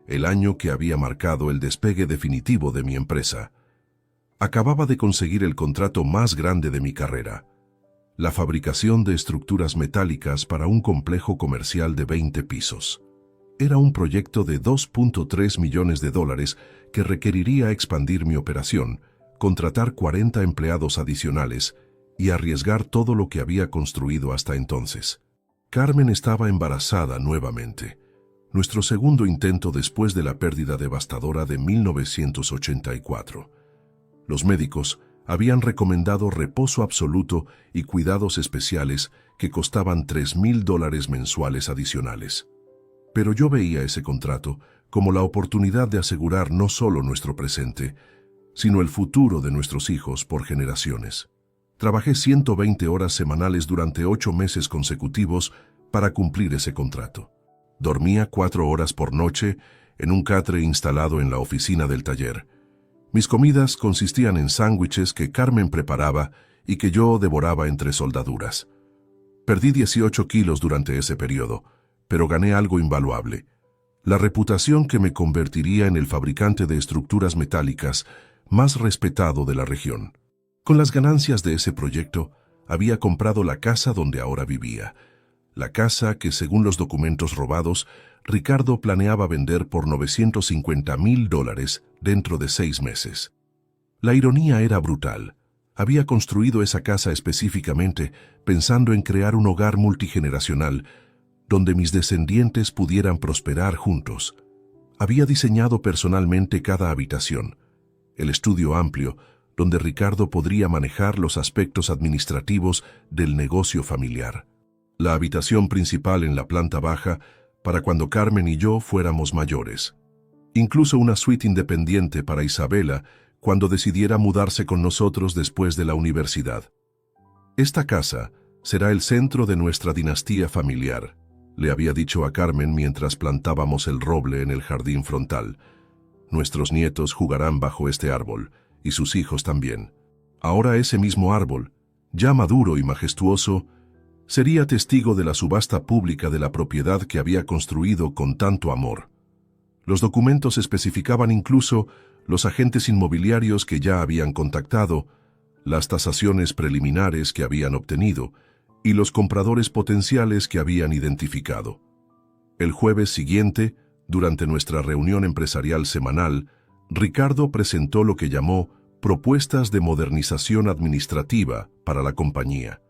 el año que había marcado el despegue definitivo de mi empresa. Acababa de conseguir el contrato más grande de mi carrera: la fabricación de estructuras metálicas para un complejo comercial de 20 pisos. Era un proyecto de $2.3 millones que requeriría expandir mi operación, contratar 40 empleados adicionales y arriesgar todo lo que había construido hasta entonces. Carmen estaba embarazada nuevamente, nuestro segundo intento después de la pérdida devastadora de 1984. Los médicos habían recomendado reposo absoluto y cuidados especiales que costaban $3,000 mensuales adicionales. Pero yo veía ese contrato como la oportunidad de asegurar no solo nuestro presente, sino el futuro de nuestros hijos por generaciones. Trabajé 120 horas semanales durante 8 meses consecutivos para cumplir ese contrato. Dormía 4 horas por noche en un catre instalado en la oficina del taller. Mis comidas consistían en sándwiches que Carmen preparaba y que yo devoraba entre soldaduras. Perdí 18 kilos durante ese periodo, pero gané algo invaluable: la reputación que me convertiría en el fabricante de estructuras metálicas más respetado de la región. Con las ganancias de ese proyecto, había comprado la casa donde ahora vivía. La casa que, según los documentos robados, Ricardo planeaba vender por $950,000 dentro de 6 meses. La ironía era brutal. Había construido esa casa específicamente pensando en crear un hogar multigeneracional donde mis descendientes pudieran prosperar juntos. Había diseñado personalmente cada habitación, el estudio amplio, donde Ricardo podría manejar los aspectos administrativos del negocio familiar. La habitación principal en la planta baja para cuando Carmen y yo fuéramos mayores. Incluso una suite independiente para Isabela cuando decidiera mudarse con nosotros después de la universidad. Esta casa será el centro de nuestra dinastía familiar, le había dicho a Carmen mientras plantábamos el roble en el jardín frontal. Nuestros nietos jugarán bajo este árbol, y sus hijos también. Ahora ese mismo árbol, ya maduro y majestuoso, sería testigo de la subasta pública de la propiedad que había construido con tanto amor. Los documentos especificaban incluso los agentes inmobiliarios que ya habían contactado, las tasaciones preliminares que habían obtenido y los compradores potenciales que habían identificado. El jueves siguiente, durante nuestra reunión empresarial semanal, Ricardo presentó lo que llamó propuestas de modernización administrativa para la compañía.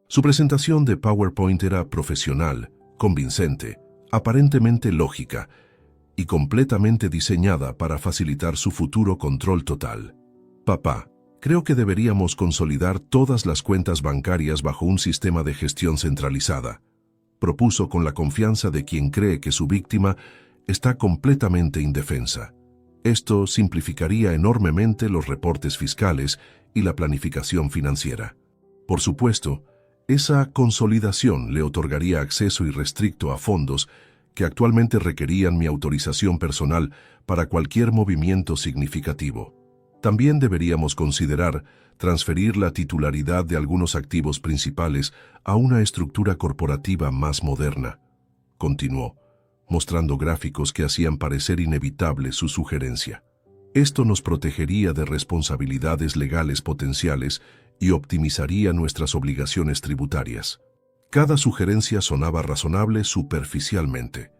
Su presentación de PowerPoint era profesional, convincente, aparentemente lógica y completamente diseñada para facilitar su futuro control total. Papá, creo que deberíamos consolidar todas las cuentas bancarias bajo un sistema de gestión centralizada, propuso con la confianza de quien cree que su víctima está completamente indefensa. Esto simplificaría enormemente los reportes fiscales y la planificación financiera. Por supuesto, esa consolidación le otorgaría acceso irrestricto a fondos que actualmente requerían mi autorización personal para cualquier movimiento significativo. También deberíamos considerar transferir la titularidad de algunos activos principales a una estructura corporativa más moderna, continuó, mostrando gráficos que hacían parecer inevitable su sugerencia. Esto nos protegería de responsabilidades legales potenciales y optimizaría nuestras obligaciones tributarias. Cada sugerencia sonaba razonable superficialmente,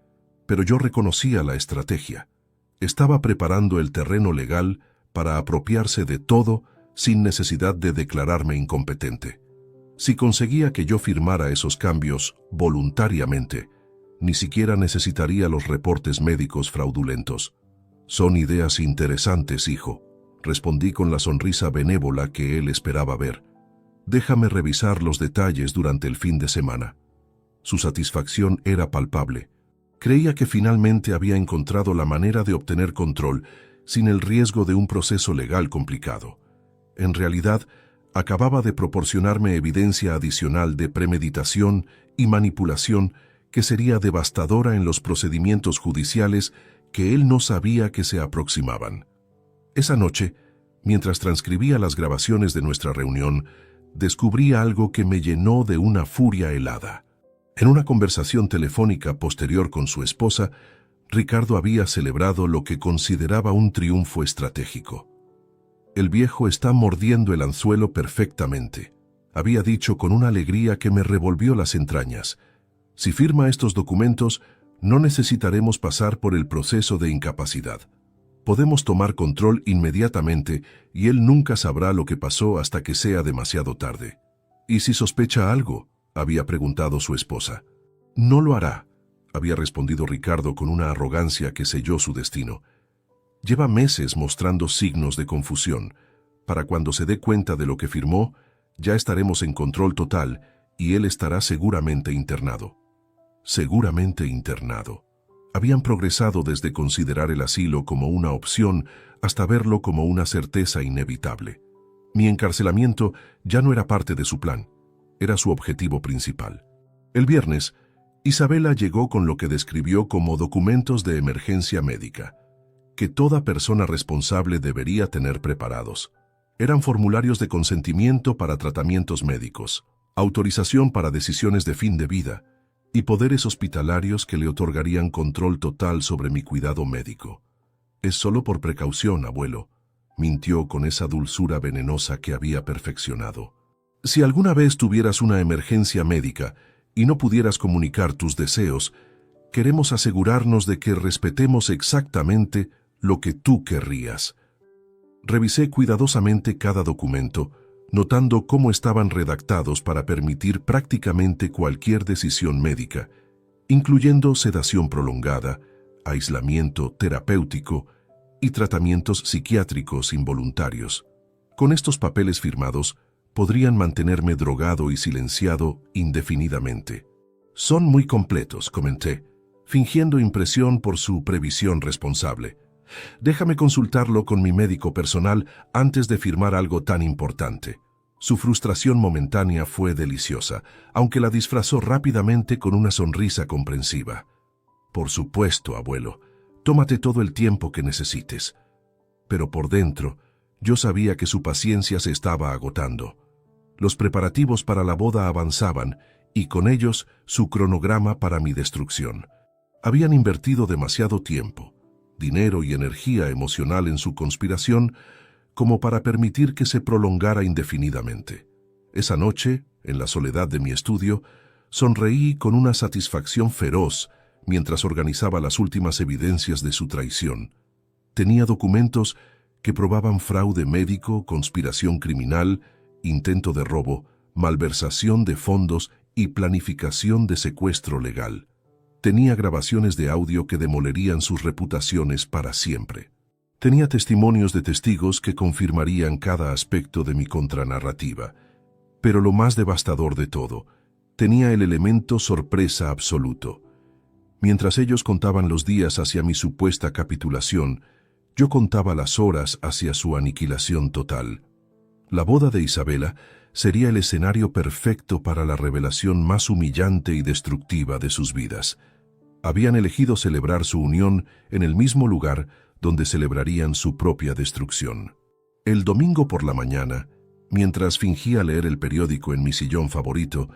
pero yo reconocía la estrategia. Estaba preparando el terreno legal para apropiarse de todo sin necesidad de declararme incompetente. Si conseguía que yo firmara esos cambios voluntariamente, ni siquiera necesitaría los reportes médicos fraudulentos. Son ideas interesantes, hijo, respondí con la sonrisa benévola que él esperaba ver. Déjame revisar los detalles durante el fin de semana. Su satisfacción era palpable. Creía que finalmente había encontrado la manera de obtener control sin el riesgo de un proceso legal complicado. En realidad, acababa de proporcionarme evidencia adicional de premeditación y manipulación que sería devastadora en los procedimientos judiciales que él no sabía que se aproximaban. Esa noche, mientras transcribía las grabaciones de nuestra reunión, descubrí algo que me llenó de una furia helada. En una conversación telefónica posterior con su esposa, Ricardo había celebrado lo que consideraba un triunfo estratégico. El viejo está mordiendo el anzuelo perfectamente, había dicho con una alegría que me revolvió las entrañas. Si firma estos documentos, no necesitaremos pasar por el proceso de incapacidad. Podemos tomar control inmediatamente y él nunca sabrá lo que pasó hasta que sea demasiado tarde. ¿Y si sospecha algo?, había preguntado su esposa. No lo hará, había respondido Ricardo con una arrogancia que selló su destino. Lleva meses mostrando signos de confusión. Para cuando se dé cuenta de lo que firmó, ya estaremos en control total y él estará seguramente internado. Seguramente internado. Habían progresado desde considerar el asilo como una opción hasta verlo como una certeza inevitable. Mi encarcelamiento ya no era parte de su plan, era su objetivo principal. El viernes, Isabela llegó con lo que describió como documentos de emergencia médica, que toda persona responsable debería tener preparados. Eran formularios de consentimiento para tratamientos médicos, autorización para decisiones de fin de vida y poderes hospitalarios que le otorgarían control total sobre mi cuidado médico. Es solo por precaución, abuelo, mintió con esa dulzura venenosa que había perfeccionado. Si alguna vez tuvieras una emergencia médica y no pudieras comunicar tus deseos, queremos asegurarnos de que respetemos exactamente lo que tú querrías. Revisé cuidadosamente cada documento, notando cómo estaban redactados para permitir prácticamente cualquier decisión médica, incluyendo sedación prolongada, aislamiento terapéutico y tratamientos psiquiátricos involuntarios. Con estos papeles firmados, podrían mantenerme drogado y silenciado indefinidamente. Son muy completos, comenté, fingiendo impresión por su previsión responsable. Déjame consultarlo con mi médico personal antes de firmar algo tan importante. Su frustración momentánea fue deliciosa, aunque la disfrazó rápidamente con una sonrisa comprensiva. Por supuesto, abuelo, tómate todo el tiempo que necesites. Pero por dentro, yo sabía que su paciencia se estaba agotando. Los preparativos para la boda avanzaban y con ellos su cronograma para mi destrucción. Habían invertido demasiado tiempo, dinero y energía emocional en su conspiración como para permitir que se prolongara indefinidamente. Esa noche, en la soledad de mi estudio, sonreí con una satisfacción feroz mientras organizaba las últimas evidencias de su traición. Tenía documentos que probaban fraude médico, conspiración criminal, intento de robo, malversación de fondos y planificación de secuestro legal. Tenía grabaciones de audio que demolerían sus reputaciones para siempre. Tenía testimonios de testigos que confirmarían cada aspecto de mi contranarrativa. Pero lo más devastador de todo, tenía el elemento sorpresa absoluto. Mientras ellos contaban los días hacia mi supuesta capitulación, yo contaba las horas hacia su aniquilación total. La boda de Isabela sería el escenario perfecto para la revelación más humillante y destructiva de sus vidas. Habían elegido celebrar su unión en el mismo lugar donde celebrarían su propia destrucción. El domingo por la mañana, mientras fingía leer el periódico en mi sillón favorito,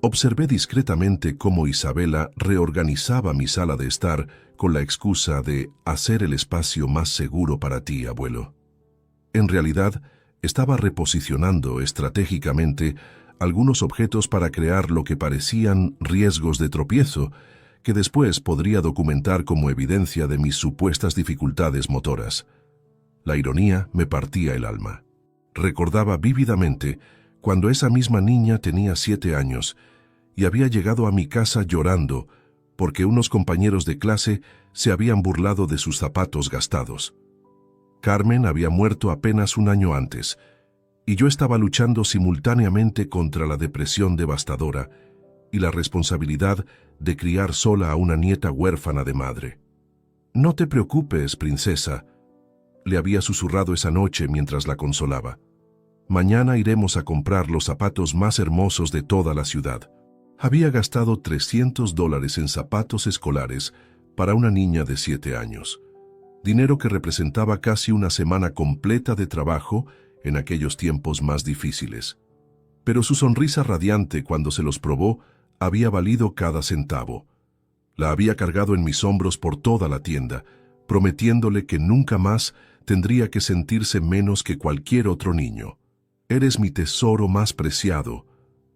observé discretamente cómo Isabela reorganizaba mi sala de estar con la excusa de hacer el espacio más seguro para ti, abuelo. En realidad, estaba reposicionando estratégicamente algunos objetos para crear lo que parecían riesgos de tropiezo, que después podría documentar como evidencia de mis supuestas dificultades motoras. La ironía me partía el alma. Recordaba vívidamente cuando esa misma niña tenía 7 años y había llegado a mi casa llorando porque unos compañeros de clase se habían burlado de sus zapatos gastados. Carmen había muerto apenas un año antes, y yo estaba luchando simultáneamente contra la depresión devastadora y la responsabilidad de criar sola a una nieta huérfana de madre. «No te preocupes, princesa», le había susurrado esa noche mientras la consolaba. «Mañana iremos a comprar los zapatos más hermosos de toda la ciudad». Había gastado $300 en zapatos escolares para una niña de 7 años. Dinero que representaba casi una semana completa de trabajo en aquellos tiempos más difíciles. Pero su sonrisa radiante cuando se los probó había valido cada centavo. La había cargado en mis hombros por toda la tienda, prometiéndole que nunca más tendría que sentirse menos que cualquier otro niño. «Eres mi tesoro más preciado»,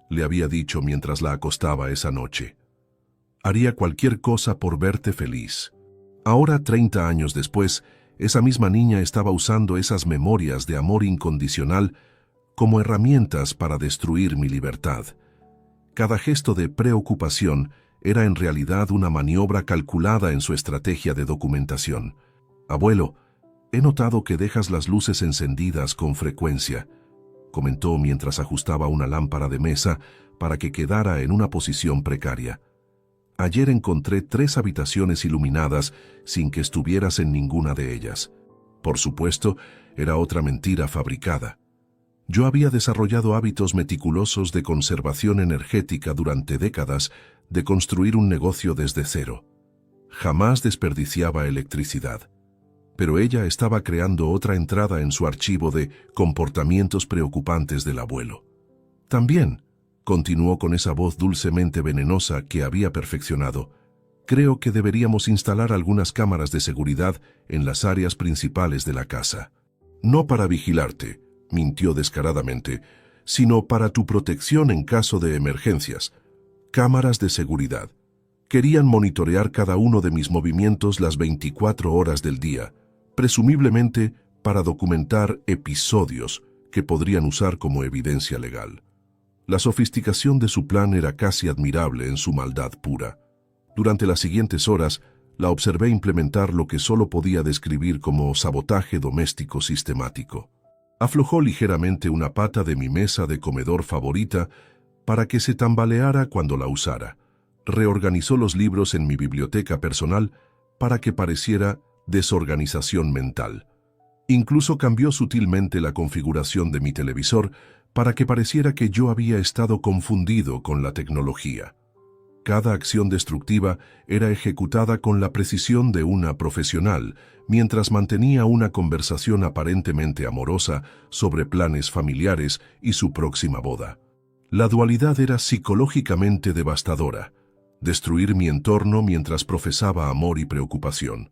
le había dicho mientras la acostaba esa noche. «Haría cualquier cosa por verte feliz». Ahora, 30 años después, esa misma niña estaba usando esas memorias de amor incondicional como herramientas para destruir mi libertad. Cada gesto de preocupación era en realidad una maniobra calculada en su estrategia de documentación. «Abuelo, he notado que dejas las luces encendidas con frecuencia», comentó mientras ajustaba una lámpara de mesa para que quedara en una posición precaria. Ayer encontré 3 habitaciones iluminadas sin que estuvieras en ninguna de ellas. Por supuesto, era otra mentira fabricada. Yo había desarrollado hábitos meticulosos de conservación energética durante décadas, de construir un negocio desde cero. Jamás desperdiciaba electricidad. Pero ella estaba creando otra entrada en su archivo de comportamientos preocupantes del abuelo. También, continuó con esa voz dulcemente venenosa que había perfeccionado, creo que deberíamos instalar algunas cámaras de seguridad en las áreas principales de la casa. No para vigilarte, mintió descaradamente, sino para tu protección en caso de emergencias. Cámaras de seguridad. Querían monitorear cada uno de mis movimientos las 24 horas del día, presumiblemente para documentar episodios que podrían usar como evidencia legal. La sofisticación de su plan era casi admirable en su maldad pura. Durante las siguientes horas, la observé implementar lo que solo podía describir como sabotaje doméstico sistemático. Aflojó ligeramente una pata de mi mesa de comedor favorita para que se tambaleara cuando la usara. Reorganizó los libros en mi biblioteca personal para que pareciera desorganización mental. Incluso cambió sutilmente la configuración de mi televisor para que pareciera que yo había estado confundido con la tecnología. Cada acción destructiva era ejecutada con la precisión de una profesional, mientras mantenía una conversación aparentemente amorosa sobre planes familiares y su próxima boda. La dualidad era psicológicamente devastadora: destruir mi entorno mientras profesaba amor y preocupación.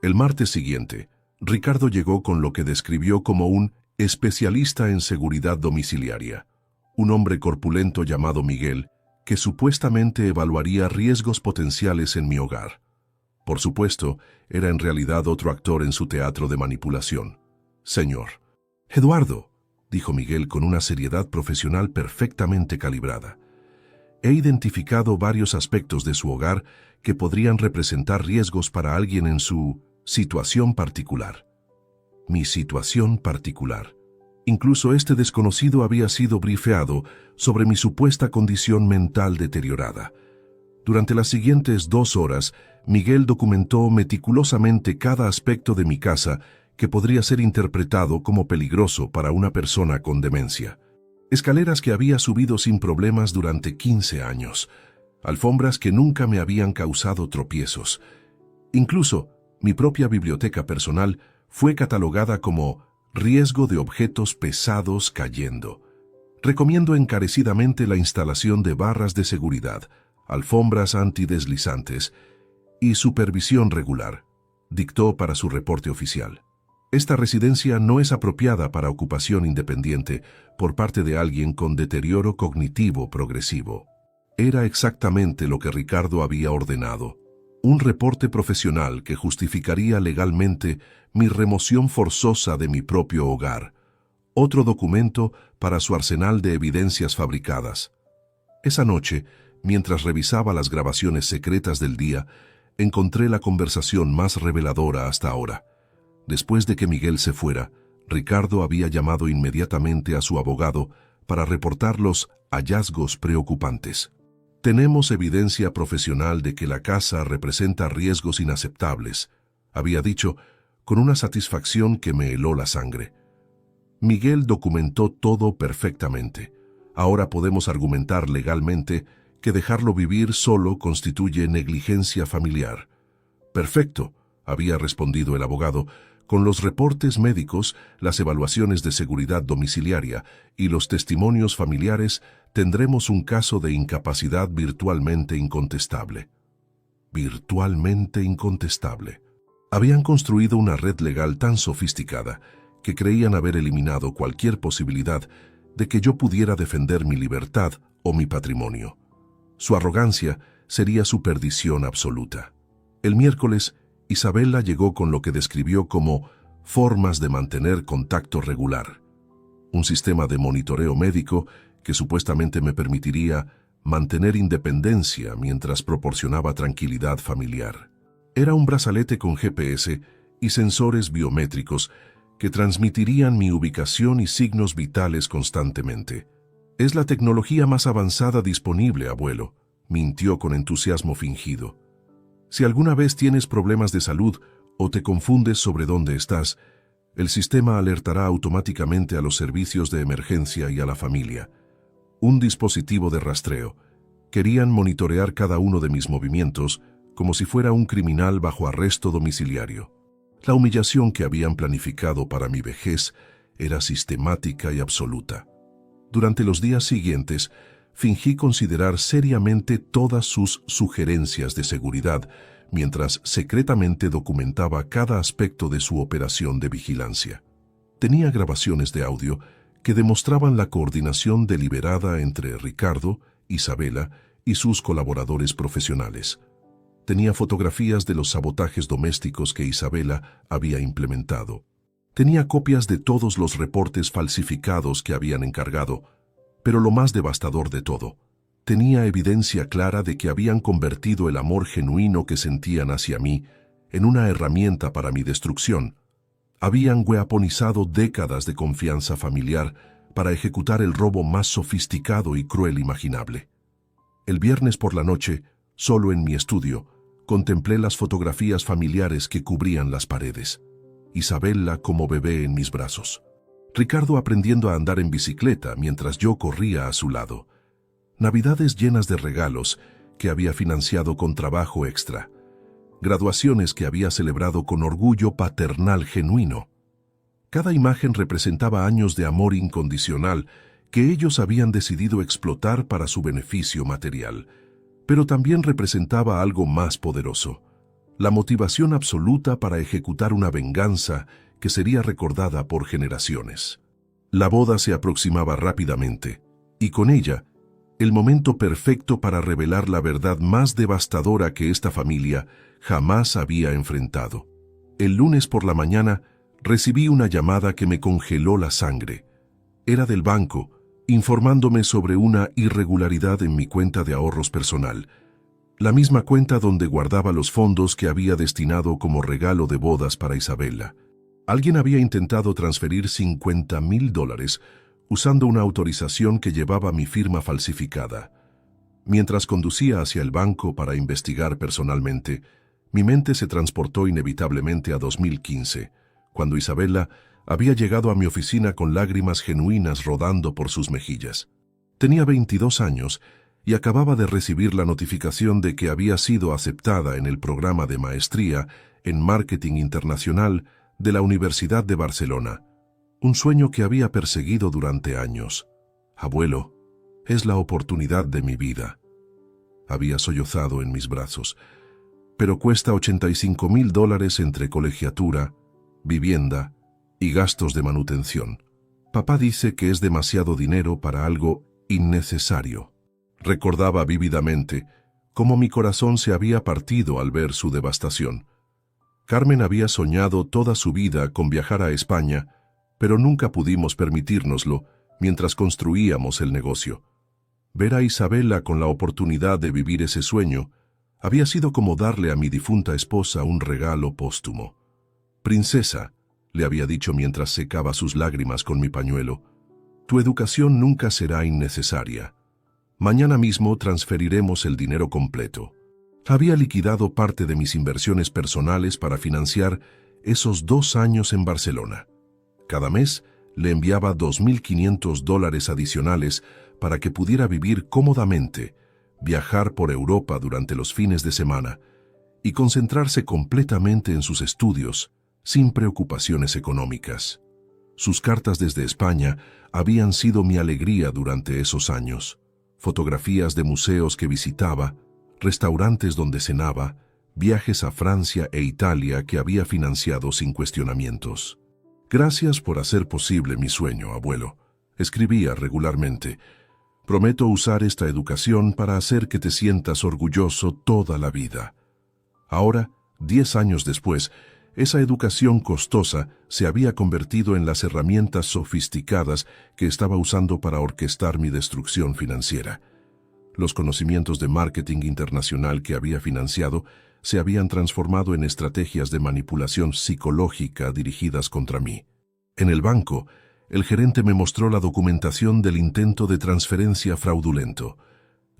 El martes siguiente, Ricardo llegó con lo que describió como un especialista en seguridad domiciliaria, un hombre corpulento llamado Miguel, que supuestamente evaluaría riesgos potenciales en mi hogar. Por supuesto, era en realidad otro actor en su teatro de manipulación. Señor Eduardo, dijo Miguel con una seriedad profesional perfectamente calibrada, he identificado varios aspectos de su hogar que podrían representar riesgos para alguien en su situación particular. Mi situación particular. Incluso este desconocido había sido brifeado sobre mi supuesta condición mental deteriorada. Durante las siguientes 2 horas, Miguel documentó meticulosamente cada aspecto de mi casa que podría ser interpretado como peligroso para una persona con demencia. Escaleras que había subido sin problemas durante 15 años. Alfombras que nunca me habían causado tropiezos. Incluso, mi propia biblioteca personal fue catalogada como riesgo de objetos pesados cayendo. Recomiendo encarecidamente la instalación de barras de seguridad, alfombras antideslizantes y supervisión regular, dictó para su reporte oficial. Esta residencia no es apropiada para ocupación independiente por parte de alguien con deterioro cognitivo progresivo. Era exactamente lo que Ricardo había ordenado. Un reporte profesional que justificaría legalmente mi remoción forzosa de mi propio hogar. Otro documento para su arsenal de evidencias fabricadas. Esa noche, mientras revisaba las grabaciones secretas del día, encontré la conversación más reveladora hasta ahora. Después de que Miguel se fuera, Ricardo había llamado inmediatamente a su abogado para reportar los hallazgos preocupantes. Tenemos evidencia profesional de que la casa representa riesgos inaceptables, había dicho, con una satisfacción que me heló la sangre. Miguel documentó todo perfectamente. Ahora podemos argumentar legalmente que dejarlo vivir solo constituye negligencia familiar. Perfecto, había respondido el abogado. Con los reportes médicos, las evaluaciones de seguridad domiciliaria y los testimonios familiares, tendremos un caso de incapacidad virtualmente incontestable. Virtualmente incontestable. Habían construido una red legal tan sofisticada que creían haber eliminado cualquier posibilidad de que yo pudiera defender mi libertad o mi patrimonio. Su arrogancia sería su perdición absoluta. El miércoles, Isabela llegó con lo que describió como formas de mantener contacto regular. Un sistema de monitoreo médico que supuestamente me permitiría mantener independencia mientras proporcionaba tranquilidad familiar. Era un brazalete con GPS y sensores biométricos que transmitirían mi ubicación y signos vitales constantemente. Es la tecnología más avanzada disponible, abuelo, mintió con entusiasmo fingido. Si alguna vez tienes problemas de salud o te confundes sobre dónde estás, el sistema alertará automáticamente a los servicios de emergencia y a la familia. Un dispositivo de rastreo. Querían monitorear cada uno de mis movimientos como si fuera un criminal bajo arresto domiciliario. La humillación que habían planificado para mi vejez era sistemática y absoluta. Durante los días siguientes, fingí considerar seriamente todas sus sugerencias de seguridad, mientras secretamente documentaba cada aspecto de su operación de vigilancia. Tenía grabaciones de audio que demostraban la coordinación deliberada entre Ricardo, Isabela y sus colaboradores profesionales. Tenía fotografías de los sabotajes domésticos que Isabela había implementado. Tenía copias de todos los reportes falsificados que habían encargado, pero lo más devastador de todo, tenía evidencia clara de que habían convertido el amor genuino que sentían hacia mí en una herramienta para mi destrucción. Habían weaponizado décadas de confianza familiar para ejecutar el robo más sofisticado y cruel imaginable. El viernes por la noche, solo en mi estudio, contemplé las fotografías familiares que cubrían las paredes. Isabela como bebé en mis brazos. Ricardo aprendiendo a andar en bicicleta mientras yo corría a su lado. Navidades llenas de regalos que había financiado con trabajo extra. Graduaciones que había celebrado con orgullo paternal genuino. Cada imagen representaba años de amor incondicional que ellos habían decidido explotar para su beneficio material, pero también representaba algo más poderoso, la motivación absoluta para ejecutar una venganza que sería recordada por generaciones. La boda se aproximaba rápidamente, y con ella, el momento perfecto para revelar la verdad más devastadora que esta familia jamás había enfrentado. El lunes por la mañana, recibí una llamada que me congeló la sangre. Era del banco, informándome sobre una irregularidad en mi cuenta de ahorros personal, la misma cuenta donde guardaba los fondos que había destinado como regalo de bodas para Isabela. Alguien había intentado transferir $50,000 usando una autorización que llevaba mi firma falsificada. Mientras conducía hacia el banco para investigar personalmente, mi mente se transportó inevitablemente a 2015, cuando Isabela había llegado a mi oficina con lágrimas genuinas rodando por sus mejillas. Tenía 22 años y acababa de recibir la notificación de que había sido aceptada en el programa de maestría en Marketing Internacional de la Universidad de Barcelona, un sueño que había perseguido durante años. Abuelo, es la oportunidad de mi vida. Había sollozado en mis brazos. Pero cuesta $85,000 entre colegiatura, vivienda y gastos de manutención. Papá dice que es demasiado dinero para algo innecesario. Recordaba vívidamente cómo mi corazón se había partido al ver su devastación. Carmen había soñado toda su vida con viajar a España, pero nunca pudimos permitírnoslo mientras construíamos el negocio. Ver a Isabela con la oportunidad de vivir ese sueño había sido como darle a mi difunta esposa un regalo póstumo. Princesa, le había dicho mientras secaba sus lágrimas con mi pañuelo, tu educación nunca será innecesaria. Mañana mismo transferiremos el dinero completo. Había liquidado parte de mis inversiones personales para financiar esos 2 años en Barcelona. Cada mes le enviaba $2,500 adicionales para que pudiera vivir cómodamente, viajar por Europa durante los fines de semana y concentrarse completamente en sus estudios, sin preocupaciones económicas. Sus cartas desde España habían sido mi alegría durante esos años. Fotografías de museos que visitaba, restaurantes donde cenaba, viajes a Francia e Italia que había financiado sin cuestionamientos. Gracias por hacer posible mi sueño, abuelo, escribía regularmente. Prometo usar esta educación para hacer que te sientas orgulloso toda la vida. Ahora, 10 años después, esa educación costosa se había convertido en las herramientas sofisticadas que estaba usando para orquestar mi destrucción financiera. Los conocimientos de marketing internacional que había financiado se habían transformado en estrategias de manipulación psicológica dirigidas contra mí. En el banco, el gerente me mostró la documentación del intento de transferencia fraudulento.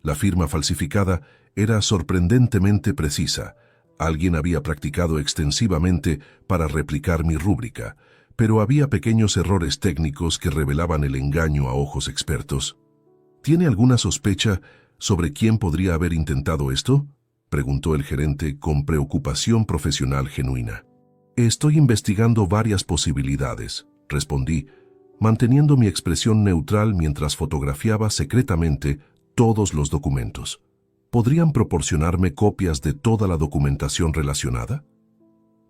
La firma falsificada era sorprendentemente precisa. Alguien había practicado extensivamente para replicar mi rúbrica, pero había pequeños errores técnicos que revelaban el engaño a ojos expertos. ¿Tiene alguna sospecha sobre quién podría haber intentado esto?, preguntó el gerente con preocupación profesional genuina. Estoy investigando varias posibilidades, respondí, manteniendo mi expresión neutral mientras fotografiaba secretamente todos los documentos. ¿Podrían proporcionarme copias de toda la documentación relacionada?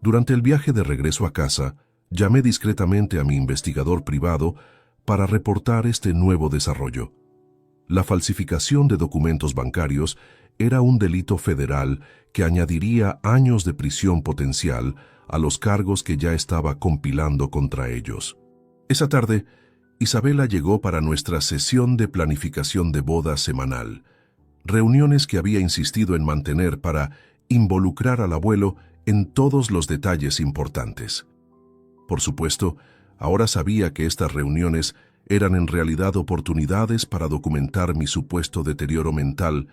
Durante el viaje de regreso a casa, llamé discretamente a mi investigador privado para reportar este nuevo desarrollo. La falsificación de documentos bancarios era un delito federal que añadiría años de prisión potencial a los cargos que ya estaba compilando contra ellos. Esa tarde, Isabela llegó para nuestra sesión de planificación de boda semanal, reuniones que había insistido en mantener para involucrar al abuelo en todos los detalles importantes. Por supuesto, ahora sabía que estas reuniones eran en realidad oportunidades para documentar mi supuesto deterioro mental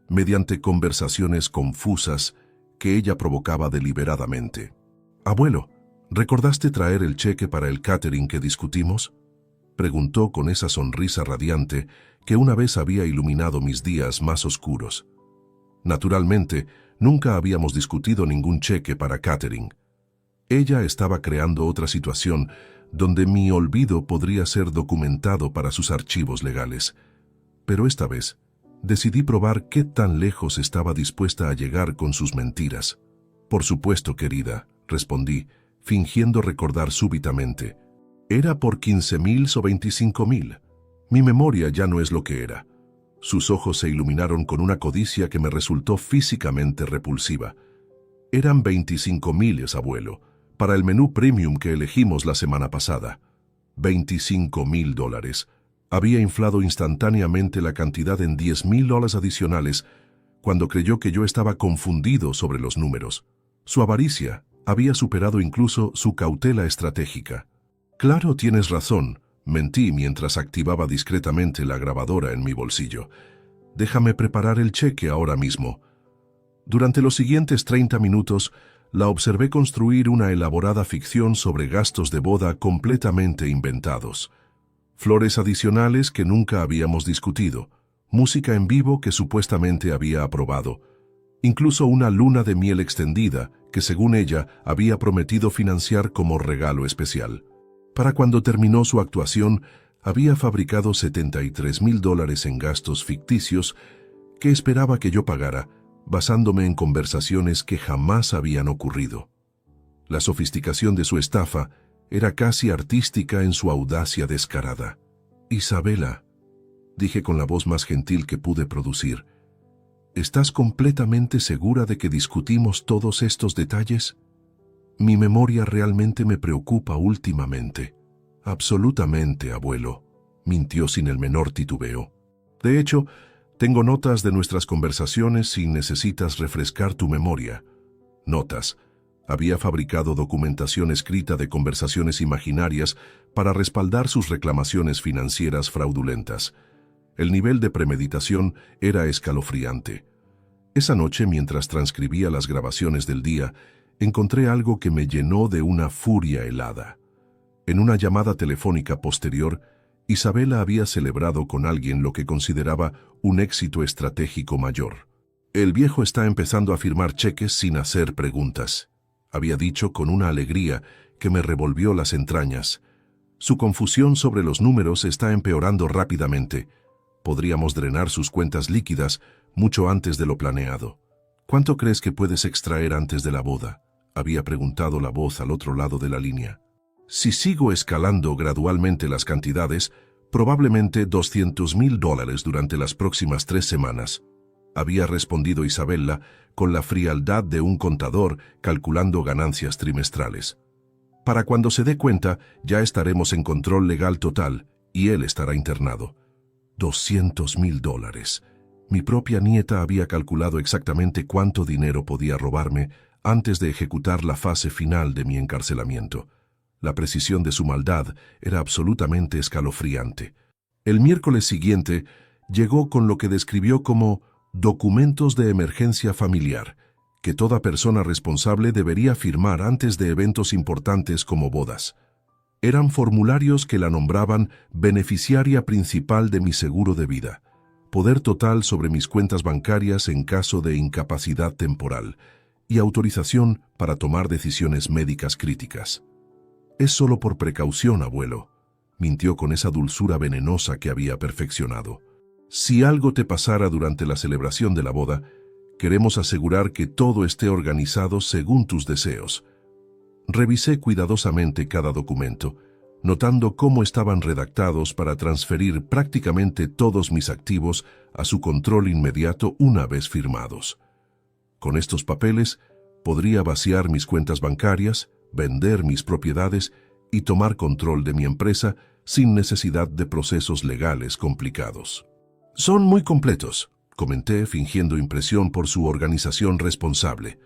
mediante conversaciones confusas que ella provocaba deliberadamente. «Abuelo, ¿recordaste traer el cheque para el catering que discutimos?», preguntó con esa sonrisa radiante que una vez había iluminado mis días más oscuros. Naturalmente, nunca habíamos discutido ningún cheque para catering. Ella estaba creando otra situación donde mi olvido podría ser documentado para sus archivos legales. Pero esta vez, decidí probar qué tan lejos estaba dispuesta a llegar con sus mentiras. «Por supuesto, querida», respondí, fingiendo recordar súbitamente. «¿Era por 15,000 o 25,000? Mi memoria ya no es lo que era». Sus ojos se iluminaron con una codicia que me resultó físicamente repulsiva. «Eran 25,000, abuelo, para el menú premium que elegimos la semana pasada». $25,000. Había inflado instantáneamente la cantidad en $10,000 adicionales cuando creyó que yo estaba confundido sobre los números. Su avaricia había superado incluso su cautela estratégica. «Claro, tienes razón», mentí mientras activaba discretamente la grabadora en mi bolsillo. «Déjame preparar el cheque ahora mismo». Durante los siguientes 30 minutos, la observé construir una elaborada ficción sobre gastos de boda completamente inventados. Flores adicionales que nunca habíamos discutido, música en vivo que supuestamente había aprobado, incluso una luna de miel extendida que, según ella, había prometido financiar como regalo especial. Para cuando terminó su actuación, había fabricado $73,000 en gastos ficticios que esperaba que yo pagara, basándome en conversaciones que jamás habían ocurrido. La sofisticación de su estafa era casi artística en su audacia descarada. «Isabela», dije con la voz más gentil que pude producir, «¿estás completamente segura de que discutimos todos estos detalles? Mi memoria realmente me preocupa últimamente». «Absolutamente, abuelo», mintió sin el menor titubeo. «De hecho, tengo notas de nuestras conversaciones si necesitas refrescar tu memoria». Notas. Había fabricado documentación escrita de conversaciones imaginarias para respaldar sus reclamaciones financieras fraudulentas. El nivel de premeditación era escalofriante. Esa noche, mientras transcribía las grabaciones del día, encontré algo que me llenó de una furia helada. En una llamada telefónica posterior, Isabela había celebrado con alguien lo que consideraba un éxito estratégico mayor. «El viejo está empezando a firmar cheques sin hacer preguntas», había dicho con una alegría que me revolvió las entrañas. «Su confusión sobre los números está empeorando rápidamente. Podríamos drenar sus cuentas líquidas mucho antes de lo planeado». «¿Cuánto crees que puedes extraer antes de la boda?», había preguntado la voz al otro lado de la línea. «Si sigo escalando gradualmente las cantidades, probablemente $200,000 durante las próximas 3 semanas», había respondido Isabela con la frialdad de un contador calculando ganancias trimestrales. «Para cuando se dé cuenta, ya estaremos en control legal total y él estará internado». $200,000. Mi propia nieta había calculado exactamente cuánto dinero podía robarme antes de ejecutar la fase final de mi encarcelamiento. La precisión de su maldad era absolutamente escalofriante. El miércoles siguiente, llegó con lo que describió como documentos de emergencia familiar, que toda persona responsable debería firmar antes de eventos importantes como bodas. Eran formularios que la nombraban beneficiaria principal de mi seguro de vida, poder total sobre mis cuentas bancarias en caso de incapacidad temporal y autorización para tomar decisiones médicas críticas. Es solo por precaución, abuelo, mintió con esa dulzura venenosa que había perfeccionado. Si algo te pasara durante la celebración de la boda, queremos asegurar que todo esté organizado según tus deseos. Revisé cuidadosamente cada documento, notando cómo estaban redactados para transferir prácticamente todos mis activos a su control inmediato una vez firmados. Con estos papeles, podría vaciar mis cuentas bancarias, vender mis propiedades y tomar control de mi empresa sin necesidad de procesos legales complicados. Son muy completos, comenté fingiendo impresión por su organización responsable.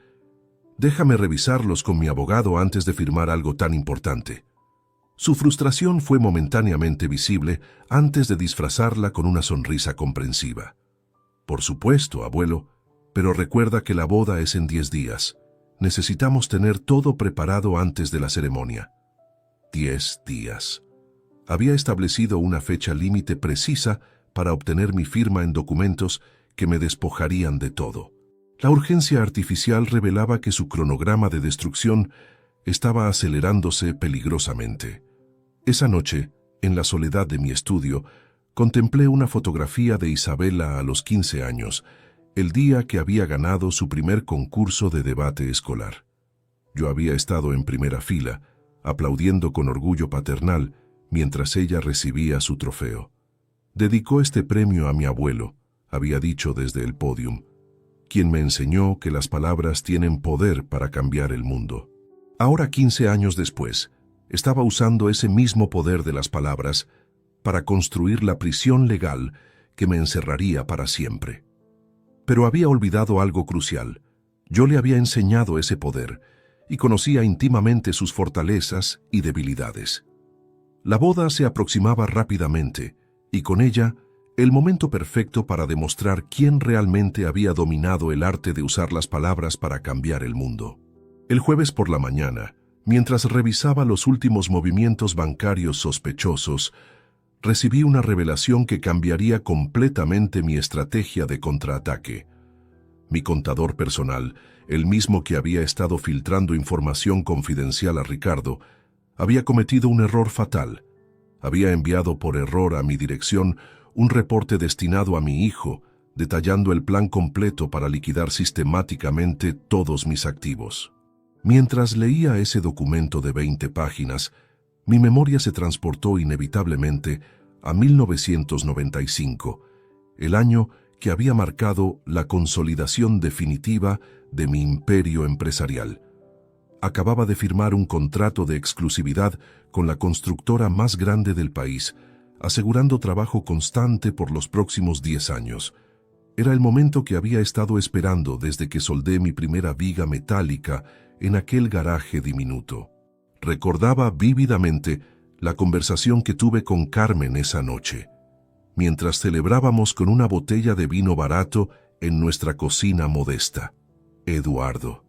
Déjame revisarlos con mi abogado antes de firmar algo tan importante. Su frustración fue momentáneamente visible antes de disfrazarla con una sonrisa comprensiva. Por supuesto, abuelo, pero recuerda que la boda es en 10 días. Necesitamos tener todo preparado antes de la ceremonia. 10 días. Había establecido una fecha límite precisa para obtener mi firma en documentos que me despojarían de todo. La urgencia artificial revelaba que su cronograma de destrucción estaba acelerándose peligrosamente. Esa noche, en la soledad de mi estudio, contemplé una fotografía de Isabela a los 15 años, el día que había ganado su primer concurso de debate escolar. Yo había estado en primera fila, aplaudiendo con orgullo paternal, mientras ella recibía su trofeo. Dedicó este premio a mi abuelo, había dicho desde el pódium, quien me enseñó que las palabras tienen poder para cambiar el mundo. Ahora, 15 años después, estaba usando ese mismo poder de las palabras para construir la prisión legal que me encerraría para siempre. Pero había olvidado algo crucial. Yo le había enseñado ese poder y conocía íntimamente sus fortalezas y debilidades. La boda se aproximaba rápidamente y con ella el momento perfecto para demostrar quién realmente había dominado el arte de usar las palabras para cambiar el mundo. El jueves por la mañana, mientras revisaba los últimos movimientos bancarios sospechosos, recibí una revelación que cambiaría completamente mi estrategia de contraataque. Mi contador personal, el mismo que había estado filtrando información confidencial a Ricardo, había cometido un error fatal. Había enviado por error a mi dirección un reporte destinado a mi hijo, detallando el plan completo para liquidar sistemáticamente todos mis activos. Mientras leía ese documento de 20 páginas, mi memoria se transportó inevitablemente a 1995, el año que había marcado la consolidación definitiva de mi imperio empresarial. Acababa de firmar un contrato de exclusividad con la constructora más grande del país, asegurando trabajo constante por los próximos 10 años. Era el momento que había estado esperando desde que soldé mi primera viga metálica en aquel garaje diminuto. Recordaba vívidamente la conversación que tuve con Carmen esa noche, mientras celebrábamos con una botella de vino barato en nuestra cocina modesta. Eduardo,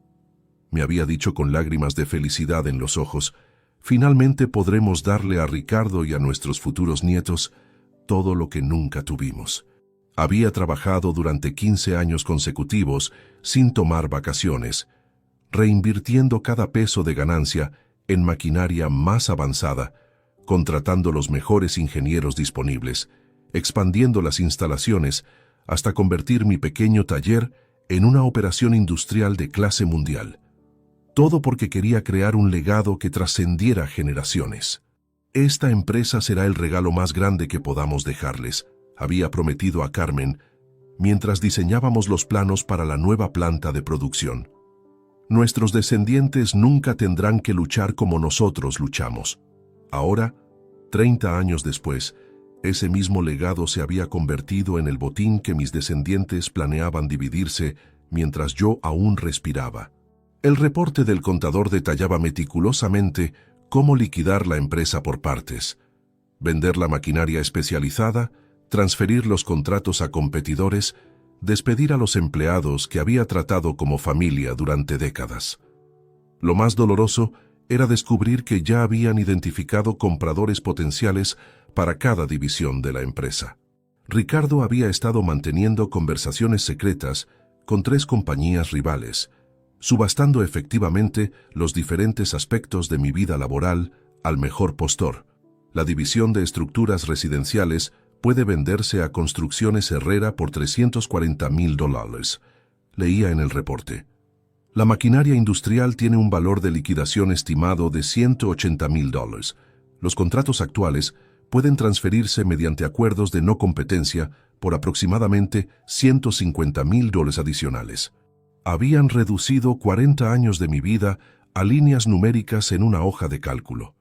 me había dicho con lágrimas de felicidad en los ojos, finalmente podremos darle a Ricardo y a nuestros futuros nietos todo lo que nunca tuvimos. Había trabajado durante 15 años consecutivos sin tomar vacaciones, reinvirtiendo cada peso de ganancia en maquinaria más avanzada, contratando los mejores ingenieros disponibles, expandiendo las instalaciones hasta convertir mi pequeño taller en una operación industrial de clase mundial. Todo porque quería crear un legado que trascendiera generaciones. Esta empresa será el regalo más grande que podamos dejarles, había prometido a Carmen, mientras diseñábamos los planos para la nueva planta de producción. Nuestros descendientes nunca tendrán que luchar como nosotros luchamos. Ahora, 30 años después, ese mismo legado se había convertido en el botín que mis descendientes planeaban dividirse mientras yo aún respiraba. El reporte del contador detallaba meticulosamente cómo liquidar la empresa por partes, vender la maquinaria especializada, transferir los contratos a competidores, despedir a los empleados que había tratado como familia durante décadas. Lo más doloroso era descubrir que ya habían identificado compradores potenciales para cada división de la empresa. Ricardo había estado manteniendo conversaciones secretas con 3 compañías rivales, subastando efectivamente los diferentes aspectos de mi vida laboral al mejor postor. La división de estructuras residenciales puede venderse a Construcciones Herrera por $340,000, leía en el reporte. La maquinaria industrial tiene un valor de liquidación estimado de $180,000. Los contratos actuales pueden transferirse mediante acuerdos de no competencia por aproximadamente $150,000 adicionales. Habían reducido 40 años de mi vida a líneas numéricas en una hoja de cálculo.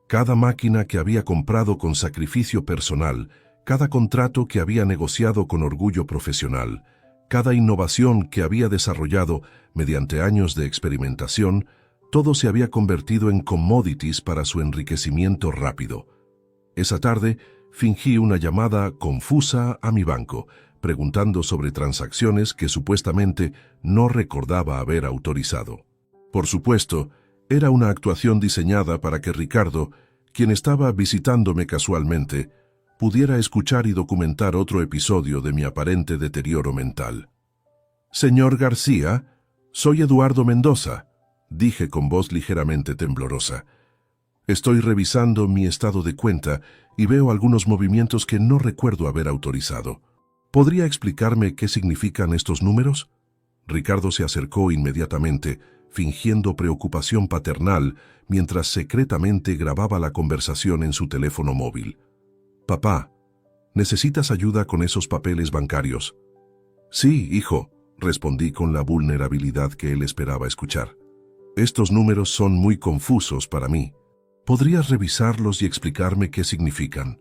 Cada máquina que había comprado con sacrificio personal, cada contrato que había negociado con orgullo profesional, cada innovación que había desarrollado mediante años de experimentación, todo se había convertido en commodities para su enriquecimiento rápido. Esa tarde, fingí una llamada confusa a mi banco, preguntando sobre transacciones que supuestamente no recordaba haber autorizado. Por supuesto, era una actuación diseñada para que Ricardo, quien estaba visitándome casualmente, pudiera escuchar y documentar otro episodio de mi aparente deterioro mental. «Señor García, soy Eduardo Mendoza», dije con voz ligeramente temblorosa. «Estoy revisando mi estado de cuenta y veo algunos movimientos que no recuerdo haber autorizado. ¿Podría explicarme qué significan estos números?» Ricardo se acercó inmediatamente, fingiendo preocupación paternal, mientras secretamente grababa la conversación en su teléfono móvil. «Papá, ¿necesitas ayuda con esos papeles bancarios?» «Sí, hijo», respondí con la vulnerabilidad que él esperaba escuchar. «Estos números son muy confusos para mí. ¿Podrías revisarlos y explicarme qué significan?»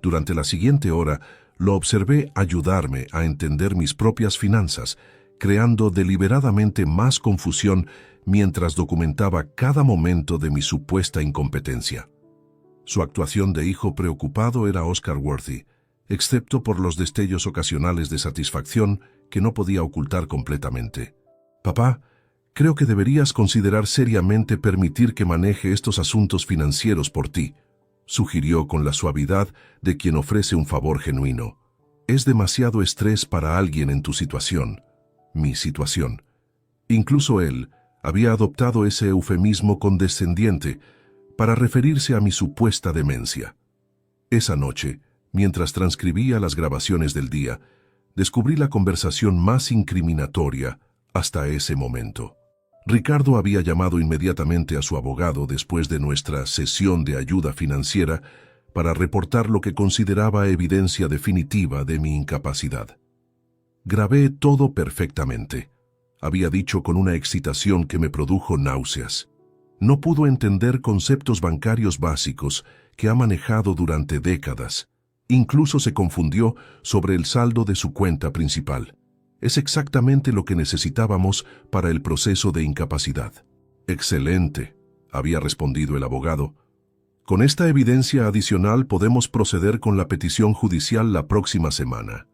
Durante la siguiente hora, lo observé ayudarme a entender mis propias finanzas, creando deliberadamente más confusión mientras documentaba cada momento de mi supuesta incompetencia. Su actuación de hijo preocupado era Oscar-worthy, excepto por los destellos ocasionales de satisfacción que no podía ocultar completamente. «Papá, creo que deberías considerar seriamente permitir que maneje estos asuntos financieros por ti», sugirió con la suavidad de quien ofrece un favor genuino. «Es demasiado estrés para alguien en tu situación, mi situación». Incluso él había adoptado ese eufemismo condescendiente para referirse a mi supuesta demencia. Esa noche, mientras transcribía las grabaciones del día, descubrí la conversación más incriminatoria hasta ese momento. Ricardo había llamado inmediatamente a su abogado después de nuestra sesión de ayuda financiera para reportar lo que consideraba evidencia definitiva de mi incapacidad. Grabé todo perfectamente, había dicho con una excitación que me produjo náuseas. No pudo entender conceptos bancarios básicos que ha manejado durante décadas. Incluso se confundió sobre el saldo de su cuenta principal. Es exactamente lo que necesitábamos para el proceso de incapacidad. «Excelente», había respondido el abogado. «Con esta evidencia adicional podemos proceder con la petición judicial la próxima semana.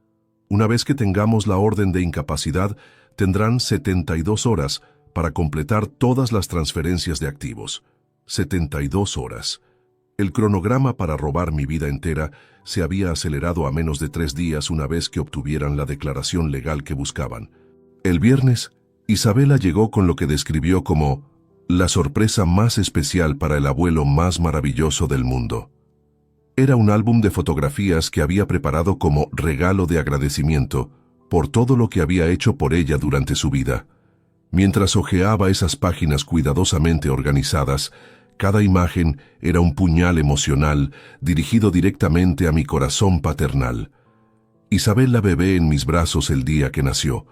Una vez que tengamos la orden de incapacidad, tendrán 72 horas para completar todas las transferencias de activos. 72 horas. El cronograma para robar mi vida entera se había acelerado a menos de 3 días una vez que obtuvieran la declaración legal que buscaban. El viernes, Isabela llegó con lo que describió como la sorpresa más especial para el abuelo más maravilloso del mundo. Era un álbum de fotografías que había preparado como regalo de agradecimiento por todo lo que había hecho por ella durante su vida. Mientras hojeaba esas páginas cuidadosamente organizadas, cada imagen era un puñal emocional dirigido directamente a mi corazón paternal. Isabela bebé en mis brazos el día que nació.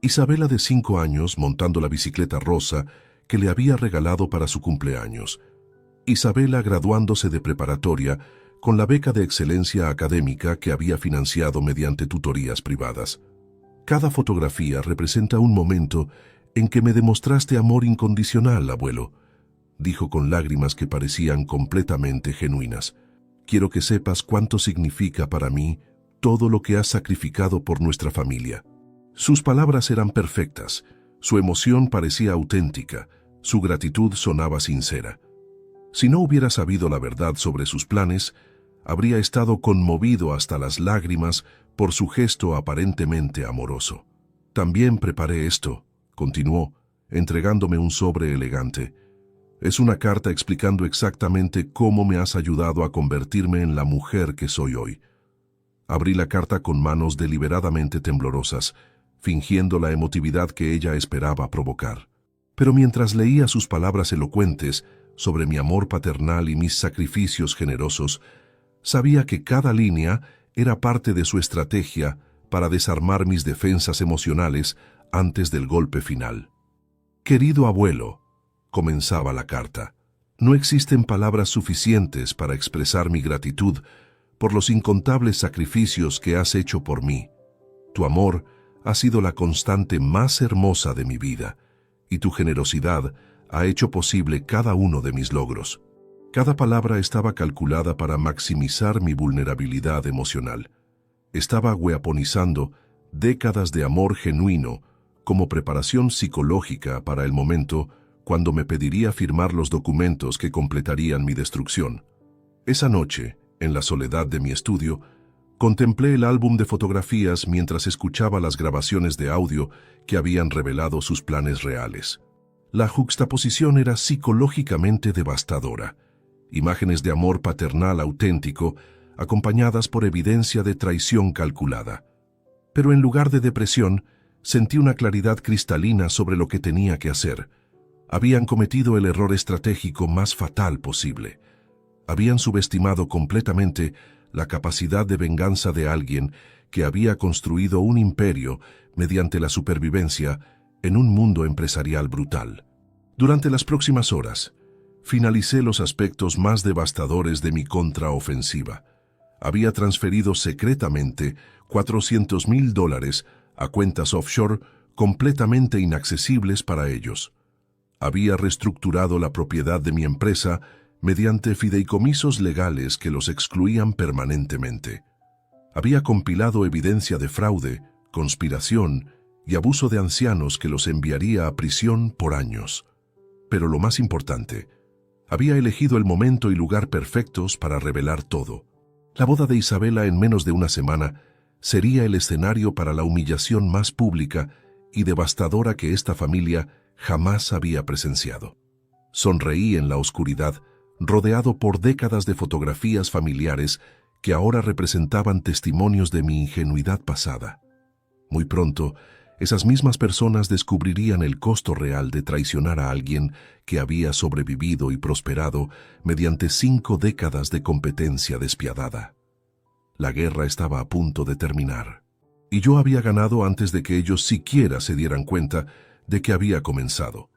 Isabela de 5 años montando la bicicleta rosa que le había regalado para su cumpleaños. Isabela graduándose de preparatoria con la beca de excelencia académica que había financiado mediante tutorías privadas. Cada fotografía representa un momento en que me demostraste amor incondicional, abuelo, dijo con lágrimas que parecían completamente genuinas. Quiero que sepas cuánto significa para mí todo lo que has sacrificado por nuestra familia». Sus palabras eran perfectas, su emoción parecía auténtica, su gratitud sonaba sincera. Si no hubiera sabido la verdad sobre sus planes, habría estado conmovido hasta las lágrimas por su gesto aparentemente amoroso. «También preparé esto», continuó, entregándome un sobre elegante. «Es una carta explicando exactamente cómo me has ayudado a convertirme en la mujer que soy hoy». Abrí la carta con manos deliberadamente temblorosas, fingiendo la emotividad que ella esperaba provocar. Pero mientras leía sus palabras elocuentes sobre mi amor paternal y mis sacrificios generosos, sabía que cada línea era parte de su estrategia para desarmar mis defensas emocionales antes del golpe final. «Querido abuelo», comenzaba la carta, «no existen palabras suficientes para expresar mi gratitud por los incontables sacrificios que has hecho por mí. Tu amor ha sido la constante más hermosa de mi vida, y tu generosidad ha hecho posible cada uno de mis logros». Cada palabra estaba calculada para maximizar mi vulnerabilidad emocional. Estaba weaponizando décadas de amor genuino como preparación psicológica para el momento cuando me pediría firmar los documentos que completarían mi destrucción. Esa noche, en la soledad de mi estudio, contemplé el álbum de fotografías mientras escuchaba las grabaciones de audio que habían revelado sus planes reales. La juxtaposición era psicológicamente devastadora. Imágenes de amor paternal auténtico, acompañadas por evidencia de traición calculada. Pero en lugar de depresión, sentí una claridad cristalina sobre lo que tenía que hacer. Habían cometido el error estratégico más fatal posible. Habían subestimado completamente la capacidad de venganza de alguien que había construido un imperio mediante la supervivencia en un mundo empresarial brutal. Durante las próximas horas, finalicé los aspectos más devastadores de mi contraofensiva. Había transferido secretamente $400,000 a cuentas offshore completamente inaccesibles para ellos. Había reestructurado la propiedad de mi empresa mediante fideicomisos legales que los excluían permanentemente. Había compilado evidencia de fraude, conspiración y abuso de ancianos que los enviaría a prisión por años. Pero lo más importante, había elegido el momento y lugar perfectos para revelar todo. La boda de Isabela en menos de una semana sería el escenario para la humillación más pública y devastadora que esta familia jamás había presenciado. Sonreí en la oscuridad, rodeado por décadas de fotografías familiares que ahora representaban testimonios de mi ingenuidad pasada. Muy pronto, esas mismas personas descubrirían el costo real de traicionar a alguien que había sobrevivido y prosperado mediante 5 décadas de competencia despiadada. La guerra estaba a punto de terminar, y yo había ganado antes de que ellos siquiera se dieran cuenta de que había comenzado.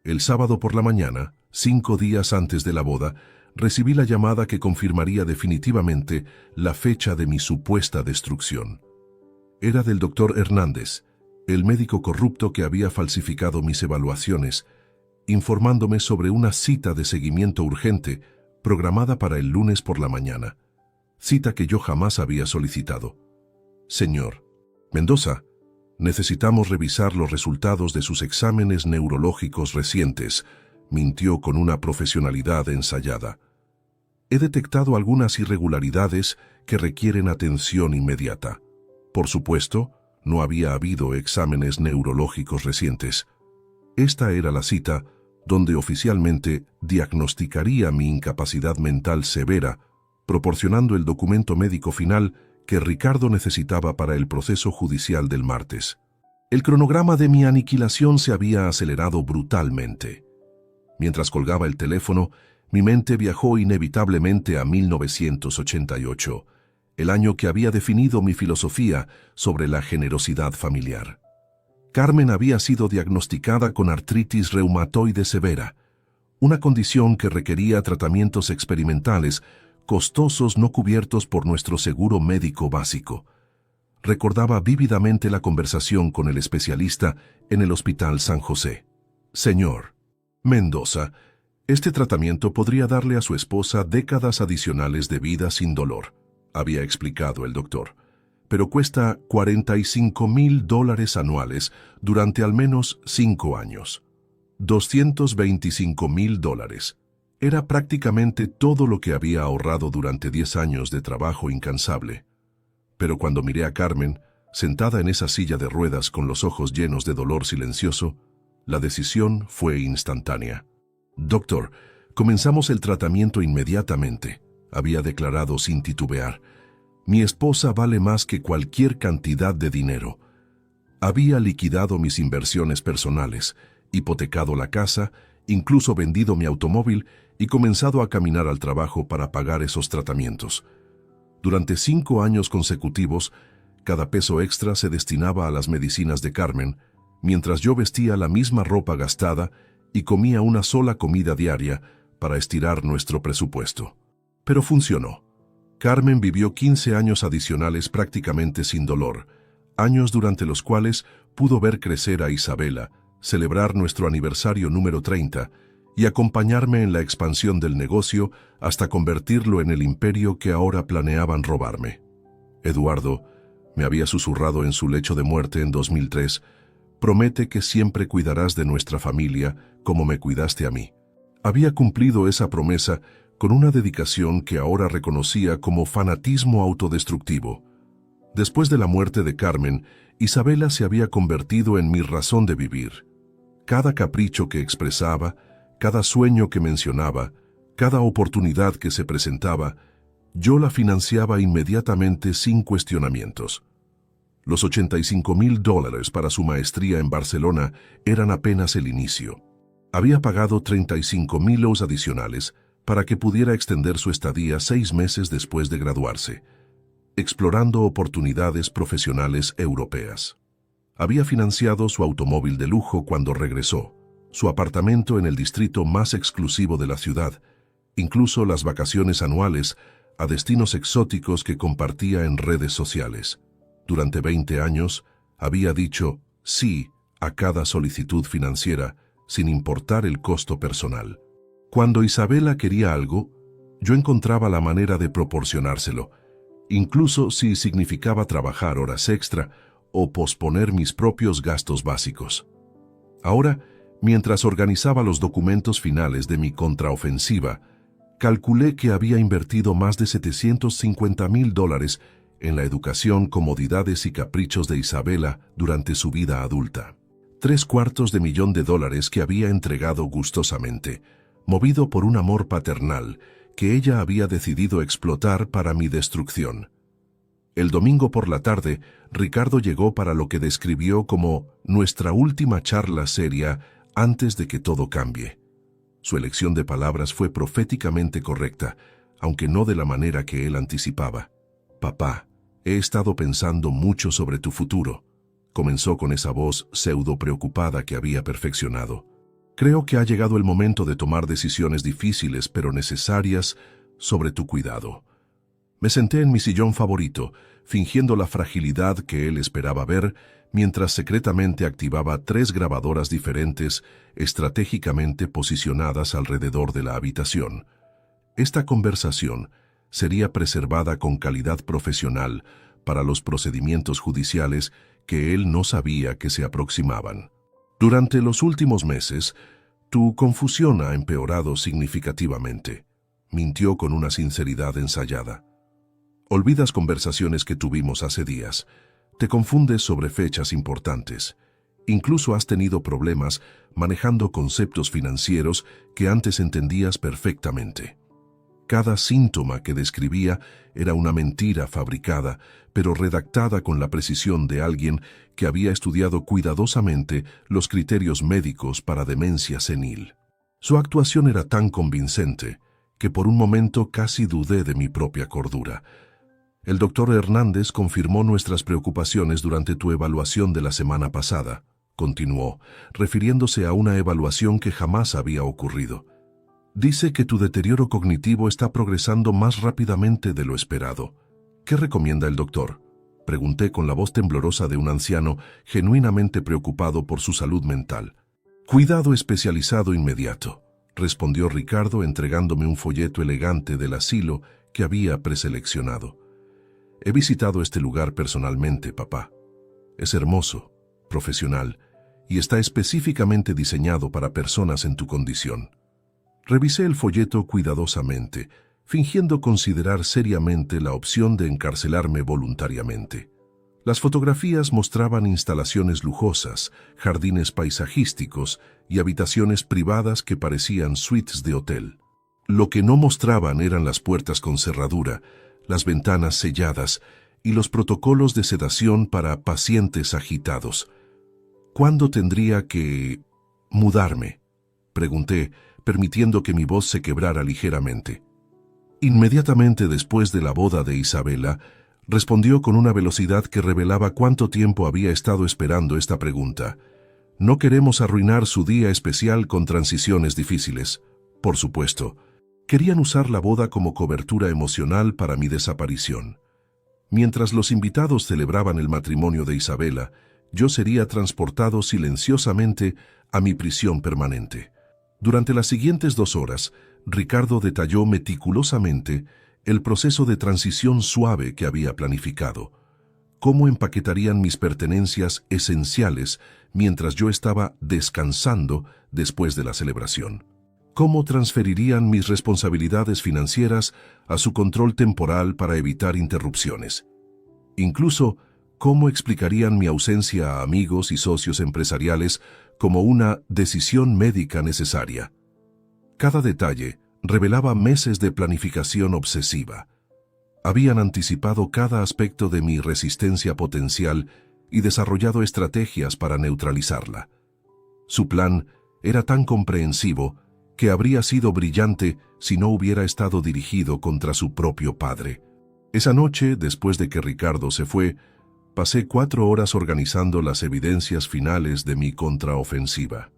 El sábado por la mañana, 5 días antes de la boda, recibí la llamada que confirmaría definitivamente la fecha de mi supuesta destrucción. Era del doctor Hernández, el médico corrupto que había falsificado mis evaluaciones, informándome sobre una cita de seguimiento urgente programada para el lunes por la mañana, cita que yo jamás había solicitado. «Señor Mendoza, necesitamos revisar los resultados de sus exámenes neurológicos recientes», mintió con una profesionalidad ensayada. «He detectado algunas irregularidades que requieren atención inmediata. Por supuesto, no había habido exámenes neurológicos recientes. Esta era la cita donde oficialmente diagnosticaría mi incapacidad mental severa, proporcionando el documento médico final que Ricardo necesitaba para el proceso judicial del martes. El cronograma de mi aniquilación se había acelerado brutalmente. Mientras colgaba el teléfono, mi mente viajó inevitablemente a 1988, el año que había definido mi filosofía sobre la generosidad familiar. Carmen había sido diagnosticada con artritis reumatoide severa, una condición que requería tratamientos experimentales costosos no cubiertos por nuestro seguro médico básico. Recordaba vívidamente la conversación con el especialista en el Hospital San José. «Señor Mendoza, este tratamiento podría darle a su esposa décadas adicionales de vida sin dolor», había explicado el doctor. pero cuesta $45,000 anuales durante al menos 5 años. $225,000. Era prácticamente todo lo que había ahorrado durante 10 años de trabajo incansable. Pero cuando miré a Carmen, sentada en esa silla de ruedas con los ojos llenos de dolor silencioso, la decisión fue instantánea. «Doctor, comenzamos el tratamiento inmediatamente», había declarado sin titubear. «Mi esposa vale más que cualquier cantidad de dinero». Había liquidado mis inversiones personales, hipotecado la casa, incluso vendido mi automóvil y comenzado a caminar al trabajo para pagar esos tratamientos. Durante 5 años consecutivos, cada peso extra se destinaba a las medicinas de Carmen, mientras yo vestía la misma ropa gastada y comía una sola comida diaria para estirar nuestro presupuesto. Pero funcionó. Carmen vivió 15 años adicionales prácticamente sin dolor, años durante los cuales pudo ver crecer a Isabela, celebrar nuestro aniversario número 30 y acompañarme en la expansión del negocio hasta convertirlo en el imperio que ahora planeaban robarme. Eduardo, me había susurrado en su lecho de muerte en 2003, promete que siempre cuidarás de nuestra familia como me cuidaste a mí. Había cumplido esa promesa con una dedicación que ahora reconocía como fanatismo autodestructivo. Después de la muerte de Carmen, Isabela se había convertido en mi razón de vivir. Cada capricho que expresaba, cada sueño que mencionaba, cada oportunidad que se presentaba, yo la financiaba inmediatamente sin cuestionamientos. Los $85,000 para su maestría en Barcelona eran apenas el inicio. Había pagado $35,000 adicionales para que pudiera extender su estadía 6 meses después de graduarse, explorando oportunidades profesionales europeas. Había financiado su automóvil de lujo cuando regresó, su apartamento en el distrito más exclusivo de la ciudad, incluso las vacaciones anuales a destinos exóticos que compartía en redes sociales. Durante 20 años había dicho sí a cada solicitud financiera, sin importar el costo personal. Cuando Isabela quería algo, yo encontraba la manera de proporcionárselo, incluso si significaba trabajar horas extra o posponer mis propios gastos básicos. Ahora, mientras organizaba los documentos finales de mi contraofensiva, calculé que había invertido más de $750,000 en la educación, comodidades y caprichos de Isabela durante su vida adulta. $750,000 que había entregado gustosamente, movido por un amor paternal que ella había decidido explotar para mi destrucción. El domingo por la tarde, Ricardo llegó para lo que describió como nuestra última charla seria antes de que todo cambie. Su elección de palabras fue proféticamente correcta, aunque no de la manera que él anticipaba. «Papá, he estado pensando mucho sobre tu futuro», comenzó con esa voz pseudo preocupada que había perfeccionado. «Creo que ha llegado el momento de tomar decisiones difíciles pero necesarias sobre tu cuidado». Me senté en mi sillón favorito, fingiendo la fragilidad que él esperaba ver, mientras secretamente activaba 3 grabadoras diferentes, estratégicamente posicionadas alrededor de la habitación. Esta conversación sería preservada con calidad profesional para los procedimientos judiciales que él no sabía que se aproximaban. «Durante los últimos meses, tu confusión ha empeorado significativamente», mintió con una sinceridad ensayada. «Olvidas conversaciones que tuvimos hace días. Te confundes sobre fechas importantes. Incluso has tenido problemas manejando conceptos financieros que antes entendías perfectamente». Cada síntoma que describía era una mentira fabricada, pero redactada con la precisión de alguien que había estudiado cuidadosamente los criterios médicos para demencia senil. Su actuación era tan convincente que por un momento casi dudé de mi propia cordura. «El doctor Hernández confirmó nuestras preocupaciones durante tu evaluación de la semana pasada», continuó, refiriéndose a una evaluación que jamás había ocurrido. «Dice que tu deterioro cognitivo está progresando más rápidamente de lo esperado. ¿Qué recomienda el doctor?», pregunté con la voz temblorosa de un anciano genuinamente preocupado por su salud mental. «Cuidado especializado inmediato», respondió Ricardo entregándome un folleto elegante del asilo que había preseleccionado. He visitado este lugar personalmente, papá. Es hermoso, profesional, y está específicamente diseñado para personas en tu condición. Revisé el folleto cuidadosamente, fingiendo considerar seriamente la opción de encarcelarme voluntariamente. Las fotografías mostraban instalaciones lujosas, jardines paisajísticos y habitaciones privadas que parecían suites de hotel. Lo que no mostraban eran las puertas con cerradura, las ventanas selladas y los protocolos de sedación para pacientes agitados. ¿Cuándo tendría que mudarme?, pregunté, permitiendo que mi voz se quebrara ligeramente. Inmediatamente después de la boda de Isabela, respondió con una velocidad que revelaba cuánto tiempo había estado esperando esta pregunta. No queremos arruinar su día especial con transiciones difíciles. Por supuesto, querían usar la boda como cobertura emocional para mi desaparición. Mientras los invitados celebraban el matrimonio de Isabela, yo sería transportado silenciosamente a mi prisión permanente. Durante las siguientes 2 horas, Ricardo detalló meticulosamente el proceso de transición suave que había planificado, cómo empaquetarían mis pertenencias esenciales mientras yo estaba descansando después de la celebración, cómo transferirían mis responsabilidades financieras a su control temporal para evitar interrupciones, incluso cómo explicarían mi ausencia a amigos y socios empresariales como una decisión médica necesaria. Cada detalle revelaba meses de planificación obsesiva. Habían anticipado cada aspecto de mi resistencia potencial y desarrollado estrategias para neutralizarla. Su plan era tan comprensivo que habría sido brillante si no hubiera estado dirigido contra su propio padre. Esa noche, después de que Ricardo se fue, pasé 4 horas organizando las evidencias finales de mi contraofensiva.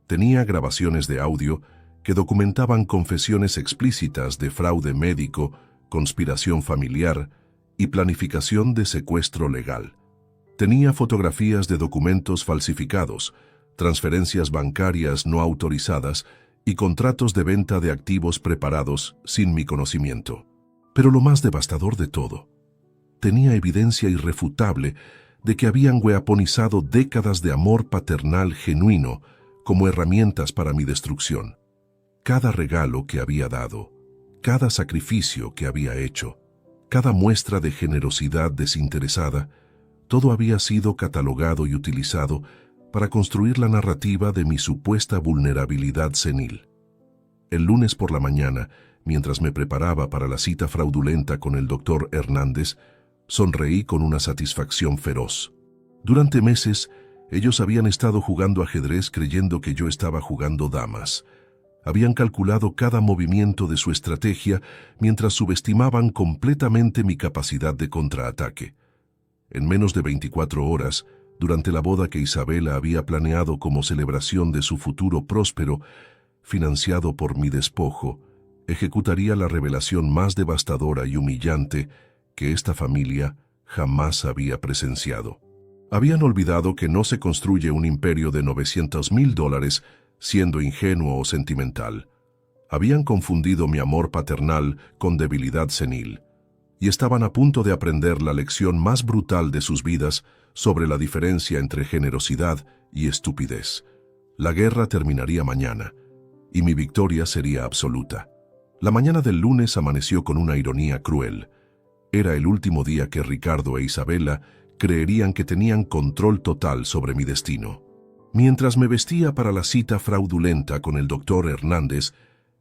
Tenía grabaciones de audio que documentaban confesiones explícitas de fraude médico, conspiración familiar y planificación de secuestro legal. Tenía fotografías de documentos falsificados, transferencias bancarias no autorizadas y contratos de venta de activos preparados sin mi conocimiento. Pero lo más devastador de todo, tenía evidencia irrefutable de que habían weaponizado décadas de amor paternal genuino como herramientas para mi destrucción. Cada regalo que había dado, cada sacrificio que había hecho, cada muestra de generosidad desinteresada, todo había sido catalogado y utilizado para construir la narrativa de mi supuesta vulnerabilidad senil. El lunes por la mañana, mientras me preparaba para la cita fraudulenta con el doctor Hernández, sonreí con una satisfacción feroz. Durante meses, ellos habían estado jugando ajedrez creyendo que yo estaba jugando damas. Habían calculado cada movimiento de su estrategia mientras subestimaban completamente mi capacidad de contraataque. En menos de 24 horas, durante la boda que Isabela había planeado como celebración de su futuro próspero, financiado por mi despojo, ejecutaría la revelación más devastadora y humillante que esta familia jamás había presenciado. Habían olvidado que no se construye un imperio de $900,000 siendo ingenuo o sentimental. Habían confundido mi amor paternal con debilidad senil, y estaban a punto de aprender la lección más brutal de sus vidas sobre la diferencia entre generosidad y estupidez. La guerra terminaría mañana, y mi victoria sería absoluta. La mañana del lunes amaneció con una ironía cruel. Era el último día que Ricardo e Isabela creerían que tenían control total sobre mi destino. Mientras me vestía para la cita fraudulenta con el doctor Hernández,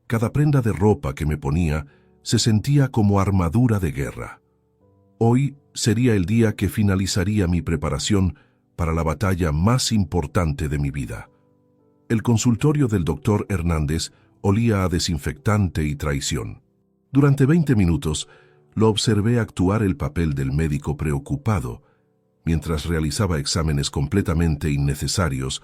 cada prenda de ropa que me ponía se sentía como armadura de guerra. Hoy sería el día que finalizaría mi preparación para la batalla más importante de mi vida. El consultorio del doctor Hernández olía a desinfectante y traición. Durante 20 minutos lo observé actuar el papel del médico preocupado, mientras realizaba exámenes completamente innecesarios,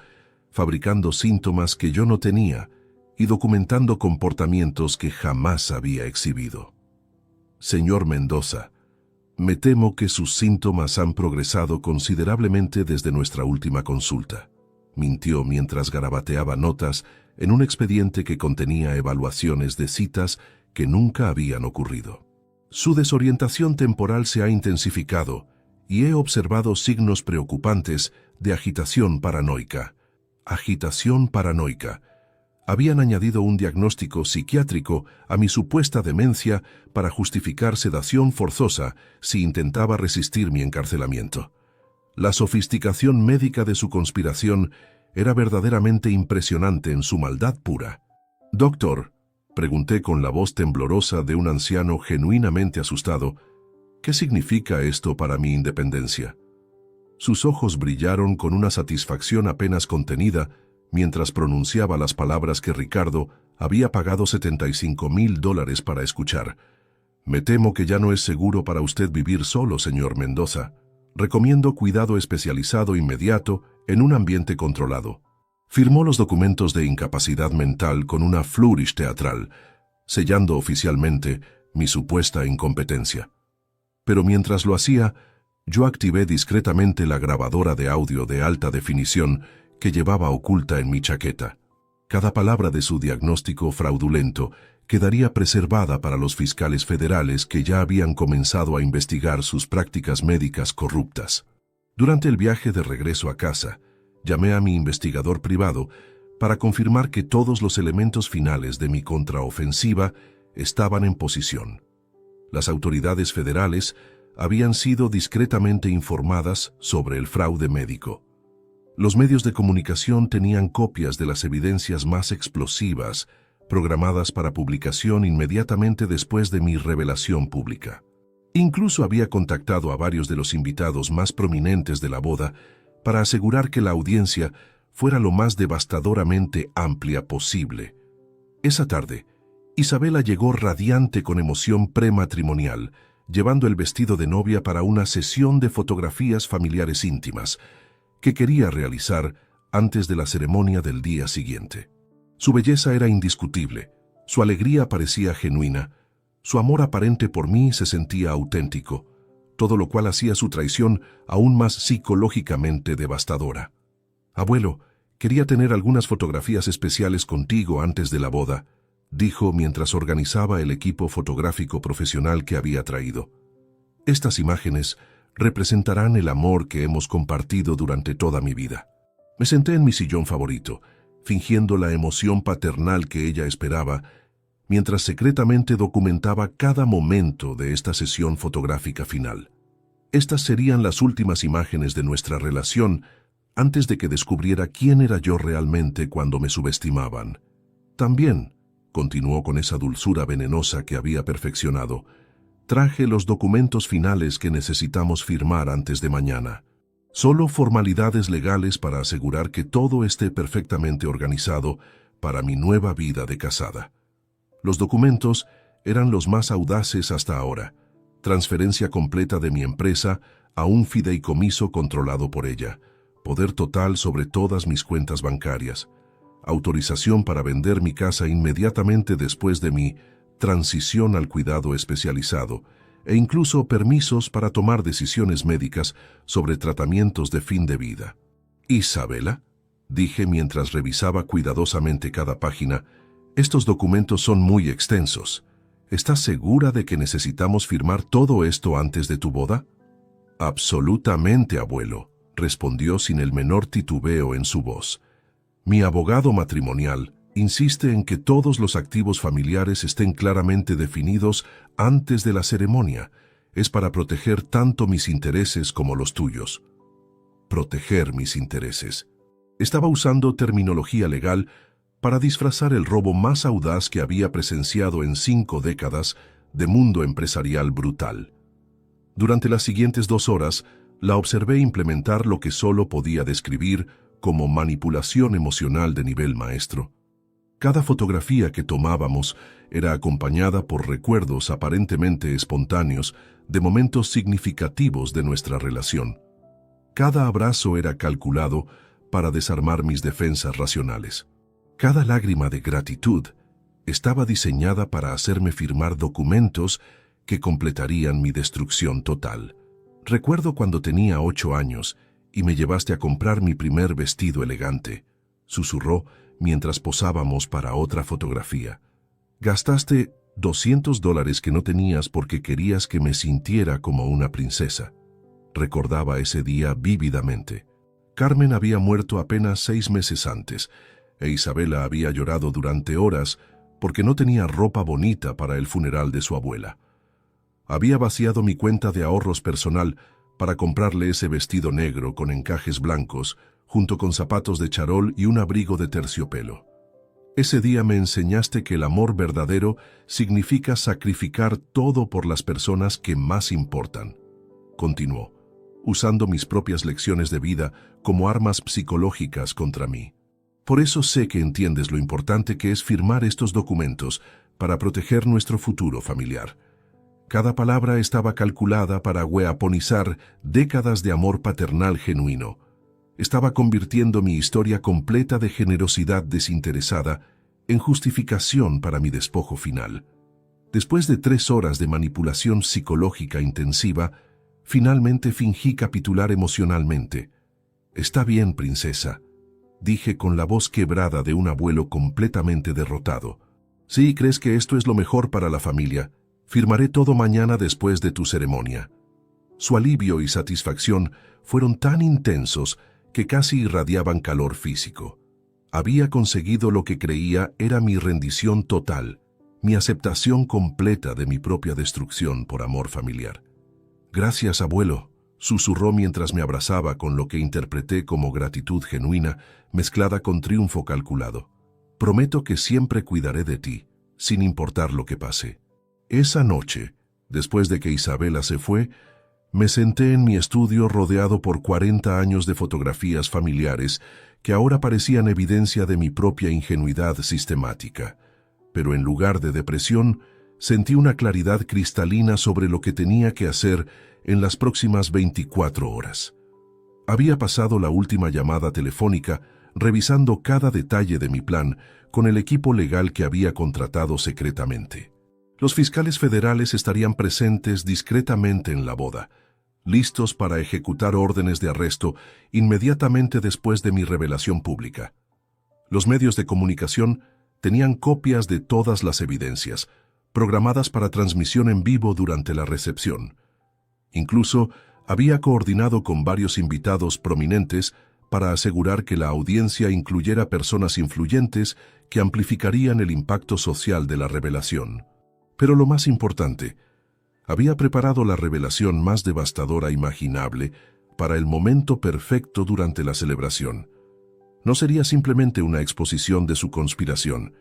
fabricando síntomas que yo no tenía y documentando comportamientos que jamás había exhibido. Señor Mendoza, me temo que sus síntomas han progresado considerablemente desde nuestra última consulta, mintió mientras garabateaba notas en un expediente que contenía evaluaciones de citas que nunca habían ocurrido. Su desorientación temporal se ha intensificado y he observado signos preocupantes de agitación paranoica. Agitación paranoica. Habían añadido un diagnóstico psiquiátrico a mi supuesta demencia para justificar sedación forzosa si intentaba resistir mi encarcelamiento. La sofisticación médica de su conspiración era verdaderamente impresionante en su maldad pura. «Doctor», pregunté con la voz temblorosa de un anciano genuinamente asustado, «¿qué significa esto para mi independencia?» Sus ojos brillaron con una satisfacción apenas contenida mientras pronunciaba las palabras que Ricardo había pagado $75,000 para escuchar. «Me temo que ya no es seguro para usted vivir solo, señor Mendoza. Recomiendo cuidado especializado inmediato en un ambiente controlado». Firmó los documentos de incapacidad mental con una flourish teatral, sellando oficialmente mi supuesta incompetencia. Pero mientras lo hacía, yo activé discretamente la grabadora de audio de alta definición que llevaba oculta en mi chaqueta. Cada palabra de su diagnóstico fraudulento quedaría preservada para los fiscales federales que ya habían comenzado a investigar sus prácticas médicas corruptas. Durante el viaje de regreso a casa, llamé a mi investigador privado para confirmar que todos los elementos finales de mi contraofensiva estaban en posición. Las autoridades federales habían sido discretamente informadas sobre el fraude médico. Los medios de comunicación tenían copias de las evidencias más explosivas, programadas para publicación inmediatamente después de mi revelación pública. Incluso había contactado a varios de los invitados más prominentes de la boda para asegurar que la audiencia fuera lo más devastadoramente amplia posible. Esa tarde, Isabela llegó radiante con emoción prematrimonial, llevando el vestido de novia para una sesión de fotografías familiares íntimas que quería realizar antes de la ceremonia del día siguiente. Su belleza era indiscutible, su alegría parecía genuina, su amor aparente por mí se sentía auténtico, todo lo cual hacía su traición aún más psicológicamente devastadora. «Abuelo, quería tener algunas fotografías especiales contigo antes de la boda», dijo mientras organizaba el equipo fotográfico profesional que había traído. «Estas imágenes representarán el amor que hemos compartido durante toda mi vida». Me senté en mi sillón favorito, fingiendo la emoción paternal que ella esperaba, mientras secretamente documentaba cada momento de esta sesión fotográfica final. Estas serían las últimas imágenes de nuestra relación antes de que descubriera quién era yo realmente cuando me subestimaban. También, continuó con esa dulzura venenosa que había perfeccionado, traje los documentos finales que necesitamos firmar antes de mañana. Solo formalidades legales para asegurar que todo esté perfectamente organizado para mi nueva vida de casada. Los documentos eran los más audaces hasta ahora. Transferencia completa de mi empresa a un fideicomiso controlado por ella. Poder total sobre todas mis cuentas bancarias. Autorización para vender mi casa inmediatamente después de mi transición al cuidado especializado. E incluso permisos para tomar decisiones médicas sobre tratamientos de fin de vida. «Isabela», dije mientras revisaba cuidadosamente cada página, «estos documentos son muy extensos. ¿Estás segura de que necesitamos firmar todo esto antes de tu boda?» «Absolutamente, abuelo», respondió sin el menor titubeo en su voz. «Mi abogado matrimonial insiste en que todos los activos familiares estén claramente definidos antes de la ceremonia. Es para proteger tanto mis intereses como los tuyos». Proteger mis intereses. Estaba usando terminología legal para disfrazar el robo más audaz que había presenciado en 5 décadas de mundo empresarial brutal. Durante las siguientes 2 horas, la observé implementar lo que solo podía describir como manipulación emocional de nivel maestro. Cada fotografía que tomábamos era acompañada por recuerdos aparentemente espontáneos de momentos significativos de nuestra relación. Cada abrazo era calculado para desarmar mis defensas racionales. Cada lágrima de gratitud estaba diseñada para hacerme firmar documentos que completarían mi destrucción total. «Recuerdo cuando tenía 8 años y me llevaste a comprar mi primer vestido elegante», susurró mientras posábamos para otra fotografía. «Gastaste $200 que no tenías porque querías que me sintiera como una princesa. Recordaba ese día vívidamente. Carmen había muerto apenas 6 meses antes, e Isabela había llorado durante horas porque no tenía ropa bonita para el funeral de su abuela. Había vaciado mi cuenta de ahorros personal para comprarle ese vestido negro con encajes blancos, junto con zapatos de charol y un abrigo de terciopelo. Ese día me enseñaste que el amor verdadero significa sacrificar todo por las personas que más importan. Continuó, usando mis propias lecciones de vida como armas psicológicas contra mí. Por eso sé que entiendes lo importante que es firmar estos documentos para proteger nuestro futuro familiar. Cada palabra estaba calculada para weaponizar décadas de amor paternal genuino. Estaba convirtiendo mi historia completa de generosidad desinteresada en justificación para mi despojo final. Después de 3 horas de manipulación psicológica intensiva, finalmente fingí capitular emocionalmente. «Está bien, princesa», dije con la voz quebrada de un abuelo completamente derrotado. «Si crees que esto es lo mejor para la familia, firmaré todo mañana después de tu ceremonia». Su alivio y satisfacción fueron tan intensos que casi irradiaban calor físico. Había conseguido lo que creía era mi rendición total, mi aceptación completa de mi propia destrucción por amor familiar. «Gracias, abuelo», susurró mientras me abrazaba con lo que interpreté como gratitud genuina, mezclada con triunfo calculado. «Prometo que siempre cuidaré de ti, sin importar lo que pase». Esa noche, después de que Isabela se fue, me senté en mi estudio rodeado por 40 años de fotografías familiares que ahora parecían evidencia de mi propia ingenuidad sistemática. Pero en lugar de depresión, sentí una claridad cristalina sobre lo que tenía que hacer en las próximas 24 horas. Había pasado la última llamada telefónica, revisando cada detalle de mi plan con el equipo legal que había contratado secretamente. Los fiscales federales estarían presentes discretamente en la boda, listos para ejecutar órdenes de arresto inmediatamente después de mi revelación pública. Los medios de comunicación tenían copias de todas las evidencias, programadas para transmisión en vivo durante la recepción. Incluso había coordinado con varios invitados prominentes para asegurar que la audiencia incluyera personas influyentes que amplificarían el impacto social de la revelación. Pero lo más importante, había preparado la revelación más devastadora imaginable para el momento perfecto durante la celebración. No sería simplemente una exposición de su conspiración,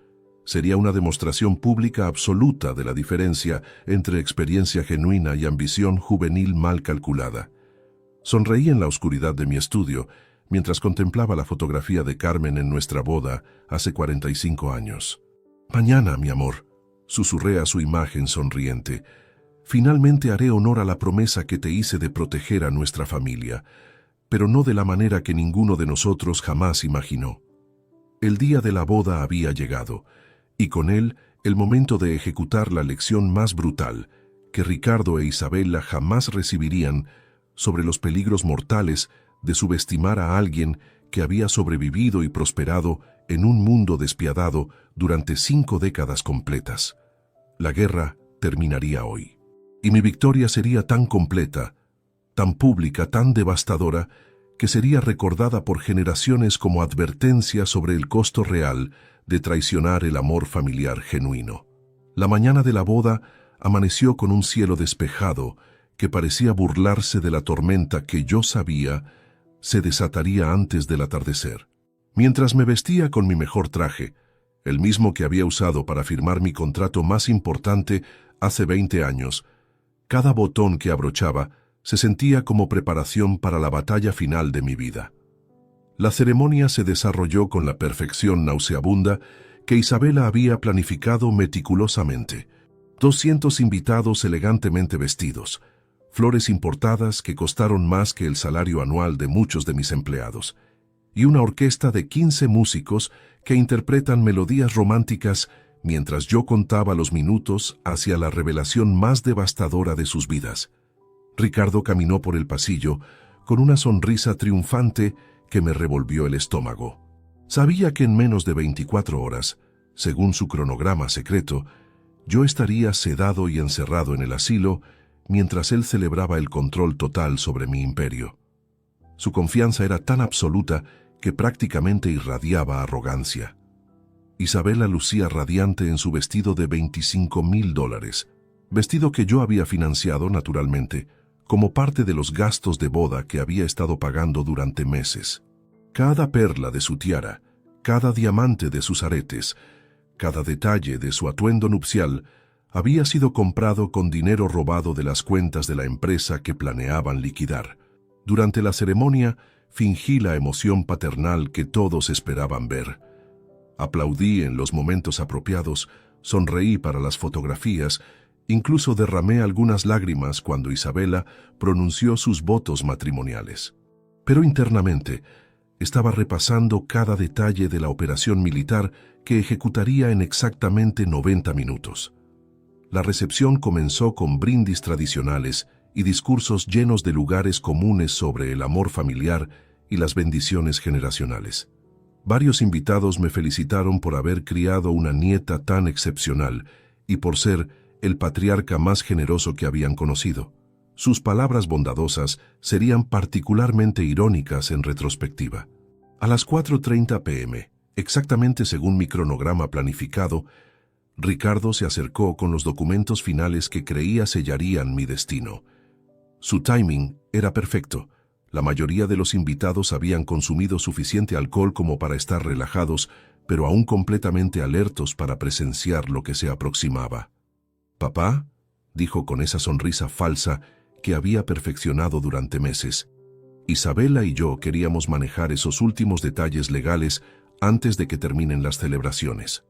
sería una demostración pública absoluta de la diferencia entre experiencia genuina y ambición juvenil mal calculada. Sonreí en la oscuridad de mi estudio mientras contemplaba la fotografía de Carmen en nuestra boda hace 45 años. «Mañana, mi amor», susurré a su imagen sonriente, «finalmente haré honor a la promesa que te hice de proteger a nuestra familia, pero no de la manera que ninguno de nosotros jamás imaginó». El día de la boda había llegado, y con él el momento de ejecutar la lección más brutal que Ricardo e Isabela jamás recibirían sobre los peligros mortales de subestimar a alguien que había sobrevivido y prosperado en un mundo despiadado durante 5 décadas completas. La guerra terminaría hoy, y mi victoria sería tan completa, tan pública, tan devastadora, que sería recordada por generaciones como advertencia sobre el costo real de traicionar el amor familiar genuino. La mañana de la boda amaneció con un cielo despejado que parecía burlarse de la tormenta que yo sabía se desataría antes del atardecer. Mientras me vestía con mi mejor traje, el mismo que había usado para firmar mi contrato más importante hace 20 años, cada botón que abrochaba se sentía como preparación para la batalla final de mi vida. La ceremonia se desarrolló con la perfección nauseabunda que Isabela había planificado meticulosamente. 200 invitados elegantemente vestidos, flores importadas que costaron más que el salario anual de muchos de mis empleados, y una orquesta de 15 músicos que interpretan melodías románticas mientras yo contaba los minutos hacia la revelación más devastadora de sus vidas. Ricardo caminó por el pasillo con una sonrisa triunfante que me revolvió el estómago. Sabía que en menos de 24 horas, según su cronograma secreto, Yo estaría sedado y encerrado en el asilo mientras él celebraba el control total sobre mi imperio. Su confianza era tan absoluta que prácticamente irradiaba arrogancia. Isabela lucía radiante en su vestido de $25,000, vestido que yo había financiado, naturalmente, como parte de los gastos de boda que había estado pagando durante meses. Cada perla de su tiara, cada diamante de sus aretes, cada detalle de su atuendo nupcial había sido comprado con dinero robado de las cuentas de la empresa que planeaban liquidar. Durante la ceremonia, fingí la emoción paternal que todos esperaban ver. Aplaudí en los momentos apropiados, sonreí para las fotografías, incluso derramé algunas lágrimas cuando Isabela pronunció sus votos matrimoniales. Pero internamente, estaba repasando cada detalle de la operación militar que ejecutaría en exactamente 90 minutos. La recepción comenzó con brindis tradicionales y discursos llenos de lugares comunes sobre el amor familiar y las bendiciones generacionales. Varios invitados me felicitaron por haber criado una nieta tan excepcional y por ser el patriarca más generoso que habían conocido. Sus palabras bondadosas serían particularmente irónicas en retrospectiva. A las 4:30 p.m., exactamente según mi cronograma planificado, Ricardo se acercó con los documentos finales que creía sellarían mi destino. Su timing era perfecto. La mayoría de los invitados habían consumido suficiente alcohol como para estar relajados, pero aún completamente alertos para presenciar lo que se aproximaba. «Papá», dijo con esa sonrisa falsa que había perfeccionado durante meses. Isabela y yo queríamos manejar esos últimos detalles legales antes de que terminen las celebraciones.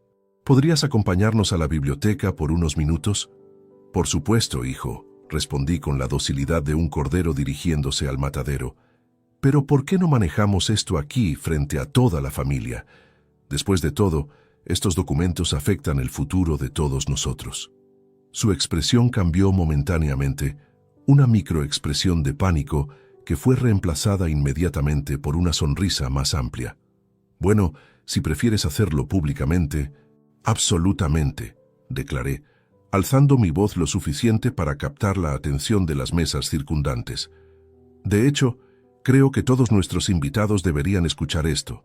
¿Podrías acompañarnos a la biblioteca por unos minutos? Por supuesto, hijo, respondí con la docilidad de un cordero dirigiéndose al matadero. Pero ¿por qué no manejamos esto aquí frente a toda la familia? Después de todo, estos documentos afectan el futuro de todos nosotros. Su expresión cambió momentáneamente, una microexpresión de pánico que fue reemplazada inmediatamente por una sonrisa más amplia. Bueno, si prefieres hacerlo públicamente, absolutamente, declaré, alzando mi voz lo suficiente para captar la atención de las mesas circundantes. De hecho, creo que todos nuestros invitados deberían escuchar esto.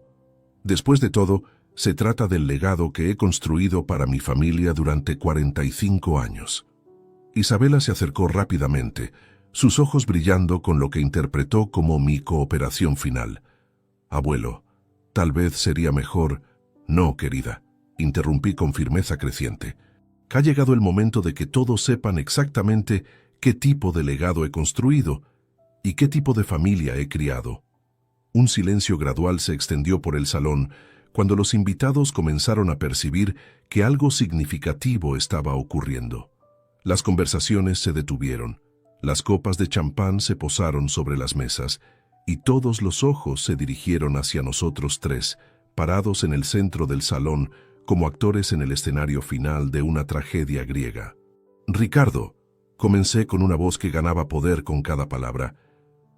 Después de todo, se trata del legado que he construido para mi familia durante 45 años. Isabela se acercó rápidamente, sus ojos brillando con lo que interpretó como mi cooperación final. Abuelo, tal vez sería mejor... No, querida, interrumpí con firmeza creciente. Ha llegado el momento de que todos sepan exactamente qué tipo de legado he construido y qué tipo de familia he criado. Un silencio gradual se extendió por el salón cuando los invitados comenzaron a percibir que algo significativo estaba ocurriendo. Las conversaciones se detuvieron, las copas de champán se posaron sobre las mesas y todos los ojos se dirigieron hacia nosotros tres, parados en el centro del salón como actores en el escenario final de una tragedia griega. Ricardo, comencé con una voz que ganaba poder con cada palabra.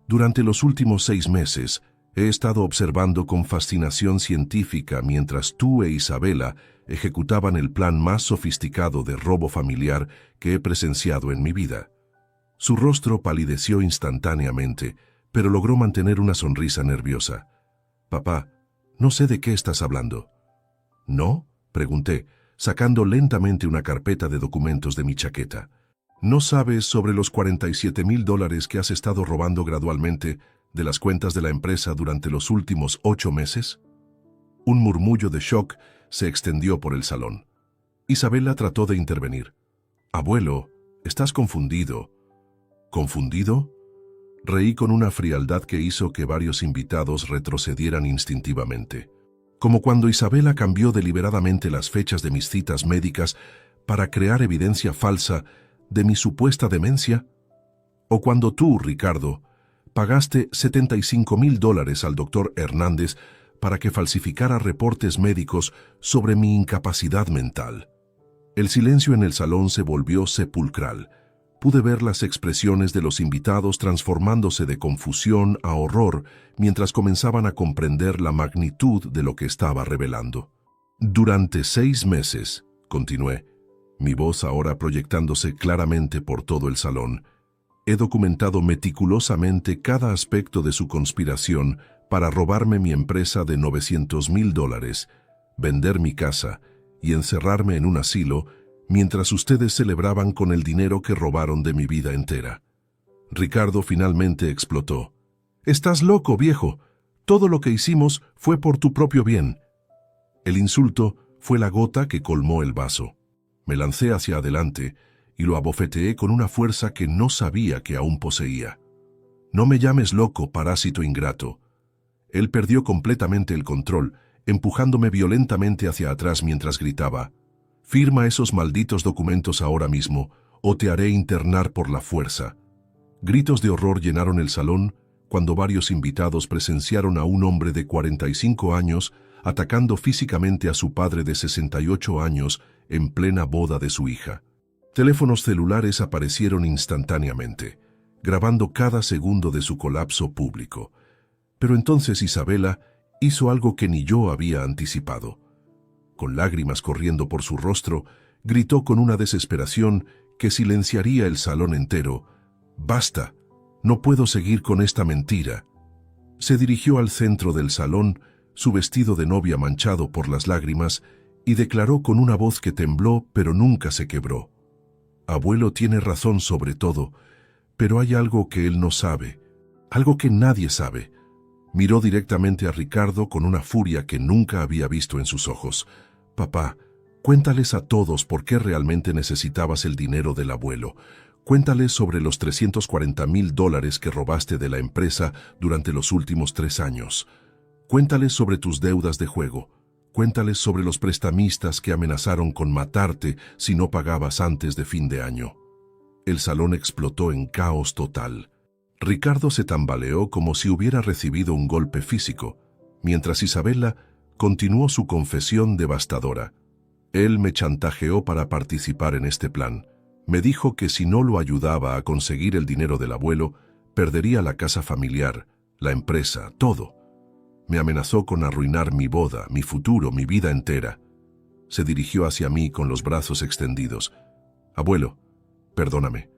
Durante los últimos 6 meses, he estado observando con fascinación científica mientras tú e Isabela ejecutaban el plan más sofisticado de robo familiar que he presenciado en mi vida. Su rostro palideció instantáneamente, pero logró mantener una sonrisa nerviosa. Papá, no sé de qué estás hablando. ¿No? Pregunté, sacando lentamente una carpeta de documentos de mi chaqueta. ¿No sabes sobre los $47,000 que has estado robando gradualmente de las cuentas de la empresa durante los últimos 8 meses? Un murmullo de shock se extendió por el salón. Isabela trató de intervenir. Abuelo, estás confundido. ¿Confundido? Reí con una frialdad que hizo que varios invitados retrocedieran instintivamente. Como cuando Isabela cambió deliberadamente las fechas de mis citas médicas para crear evidencia falsa de mi supuesta demencia. O cuando tú, Ricardo, pagaste $75,000 al doctor Hernández para que falsificara reportes médicos sobre mi incapacidad mental. El silencio en el salón se volvió sepulcral. Pude ver las expresiones de los invitados transformándose de confusión a horror mientras comenzaban a comprender la magnitud de lo que estaba revelando. Durante 6 meses, continué, mi voz ahora proyectándose claramente por todo el salón. He documentado meticulosamente cada aspecto de su conspiración para robarme mi empresa de $900,000, vender mi casa y encerrarme en un asilo mientras ustedes celebraban con el dinero que robaron de mi vida entera. Ricardo finalmente explotó. «¡Estás loco, viejo! Todo lo que hicimos fue por tu propio bien». El insulto fue la gota que colmó el vaso. Me lancé hacia adelante y lo abofeteé con una fuerza que no sabía que aún poseía. «No me llames loco, parásito ingrato». Él perdió completamente el control, empujándome violentamente hacia atrás mientras gritaba: «Firma esos malditos documentos ahora mismo, o te haré internar por la fuerza». Gritos de horror llenaron el salón cuando varios invitados presenciaron a un hombre de 45 años atacando físicamente a su padre de 68 años en plena boda de su hija. Teléfonos celulares aparecieron instantáneamente, grabando cada segundo de su colapso público. Pero entonces Isabela hizo algo que ni yo había anticipado. Con lágrimas corriendo por su rostro, gritó con una desesperación que silenciaría el salón entero: «¡Basta! No puedo seguir con esta mentira». Se dirigió al centro del salón, su vestido de novia manchado por las lágrimas, y declaró con una voz que tembló pero nunca se quebró: «Abuelo tiene razón sobre todo, pero hay algo que él no sabe, algo que nadie sabe». Miró directamente a Ricardo con una furia que nunca había visto en sus ojos. «Papá, cuéntales a todos por qué realmente necesitabas el dinero del abuelo. Cuéntales sobre los $340,000 que robaste de la empresa durante los últimos 3 años. Cuéntales sobre tus deudas de juego. Cuéntales sobre los prestamistas que amenazaron con matarte si no pagabas antes de fin de año». El salón explotó en caos total. Ricardo se tambaleó como si hubiera recibido un golpe físico, mientras Isabela continuó su confesión devastadora. Él me chantajeó para participar en este plan. Me dijo que si no lo ayudaba a conseguir el dinero del abuelo, perdería la casa familiar, la empresa, todo. Me amenazó con arruinar mi boda, mi futuro, mi vida entera. Se dirigió hacia mí con los brazos extendidos. «Abuelo, perdóname.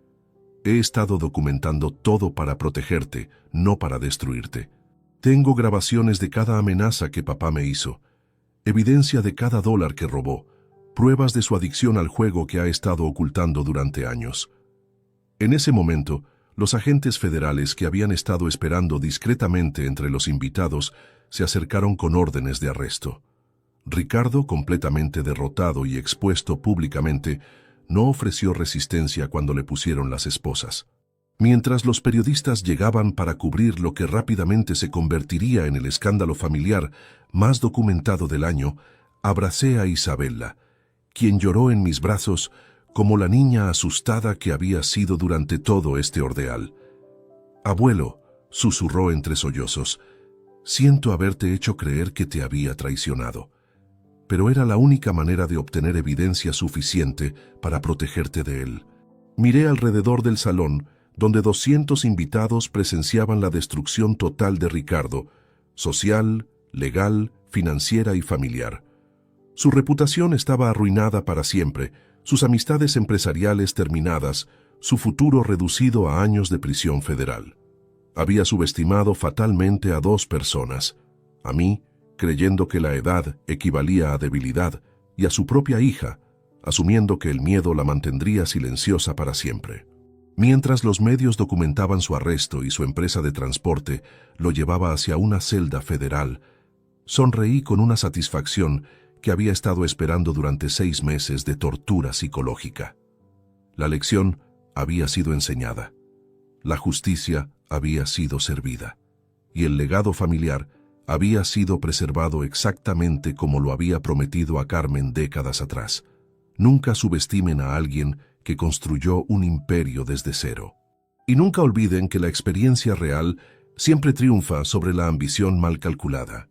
He estado documentando todo para protegerte, no para destruirte. Tengo grabaciones de cada amenaza que papá me hizo, evidencia de cada dólar que robó, pruebas de su adicción al juego que ha estado ocultando durante años». En ese momento, los agentes federales que habían estado esperando discretamente entre los invitados se acercaron con órdenes de arresto. Ricardo, completamente derrotado y expuesto públicamente, no ofreció resistencia cuando le pusieron las esposas. Mientras los periodistas llegaban para cubrir lo que rápidamente se convertiría en el escándalo familiar más documentado del año, abracé a Isabela, quien lloró en mis brazos como la niña asustada que había sido durante todo este ordeal. «Abuelo», susurró entre sollozos, «siento haberte hecho creer que te había traicionado. Pero era la única manera de obtener evidencia suficiente para protegerte de él». Miré alrededor del salón, donde 200 invitados presenciaban la destrucción total de Ricardo, social, legal, financiera y familiar. Su reputación estaba arruinada para siempre, sus amistades empresariales terminadas, su futuro reducido a años de prisión federal. Había subestimado fatalmente a 2 personas, a mí, creyendo que la edad equivalía a debilidad, y a su propia hija, asumiendo que el miedo la mantendría silenciosa para siempre. Mientras los medios documentaban su arresto y su empresa de transporte lo llevaba hacia una celda federal, sonreí con una satisfacción que había estado esperando durante 6 meses de tortura psicológica. La lección había sido enseñada, la justicia había sido servida, y el legado familiar había sido preservado exactamente como lo había prometido a Carmen décadas atrás. Nunca subestimen a alguien que construyó un imperio desde cero. Y nunca olviden que la experiencia real siempre triunfa sobre la ambición mal calculada.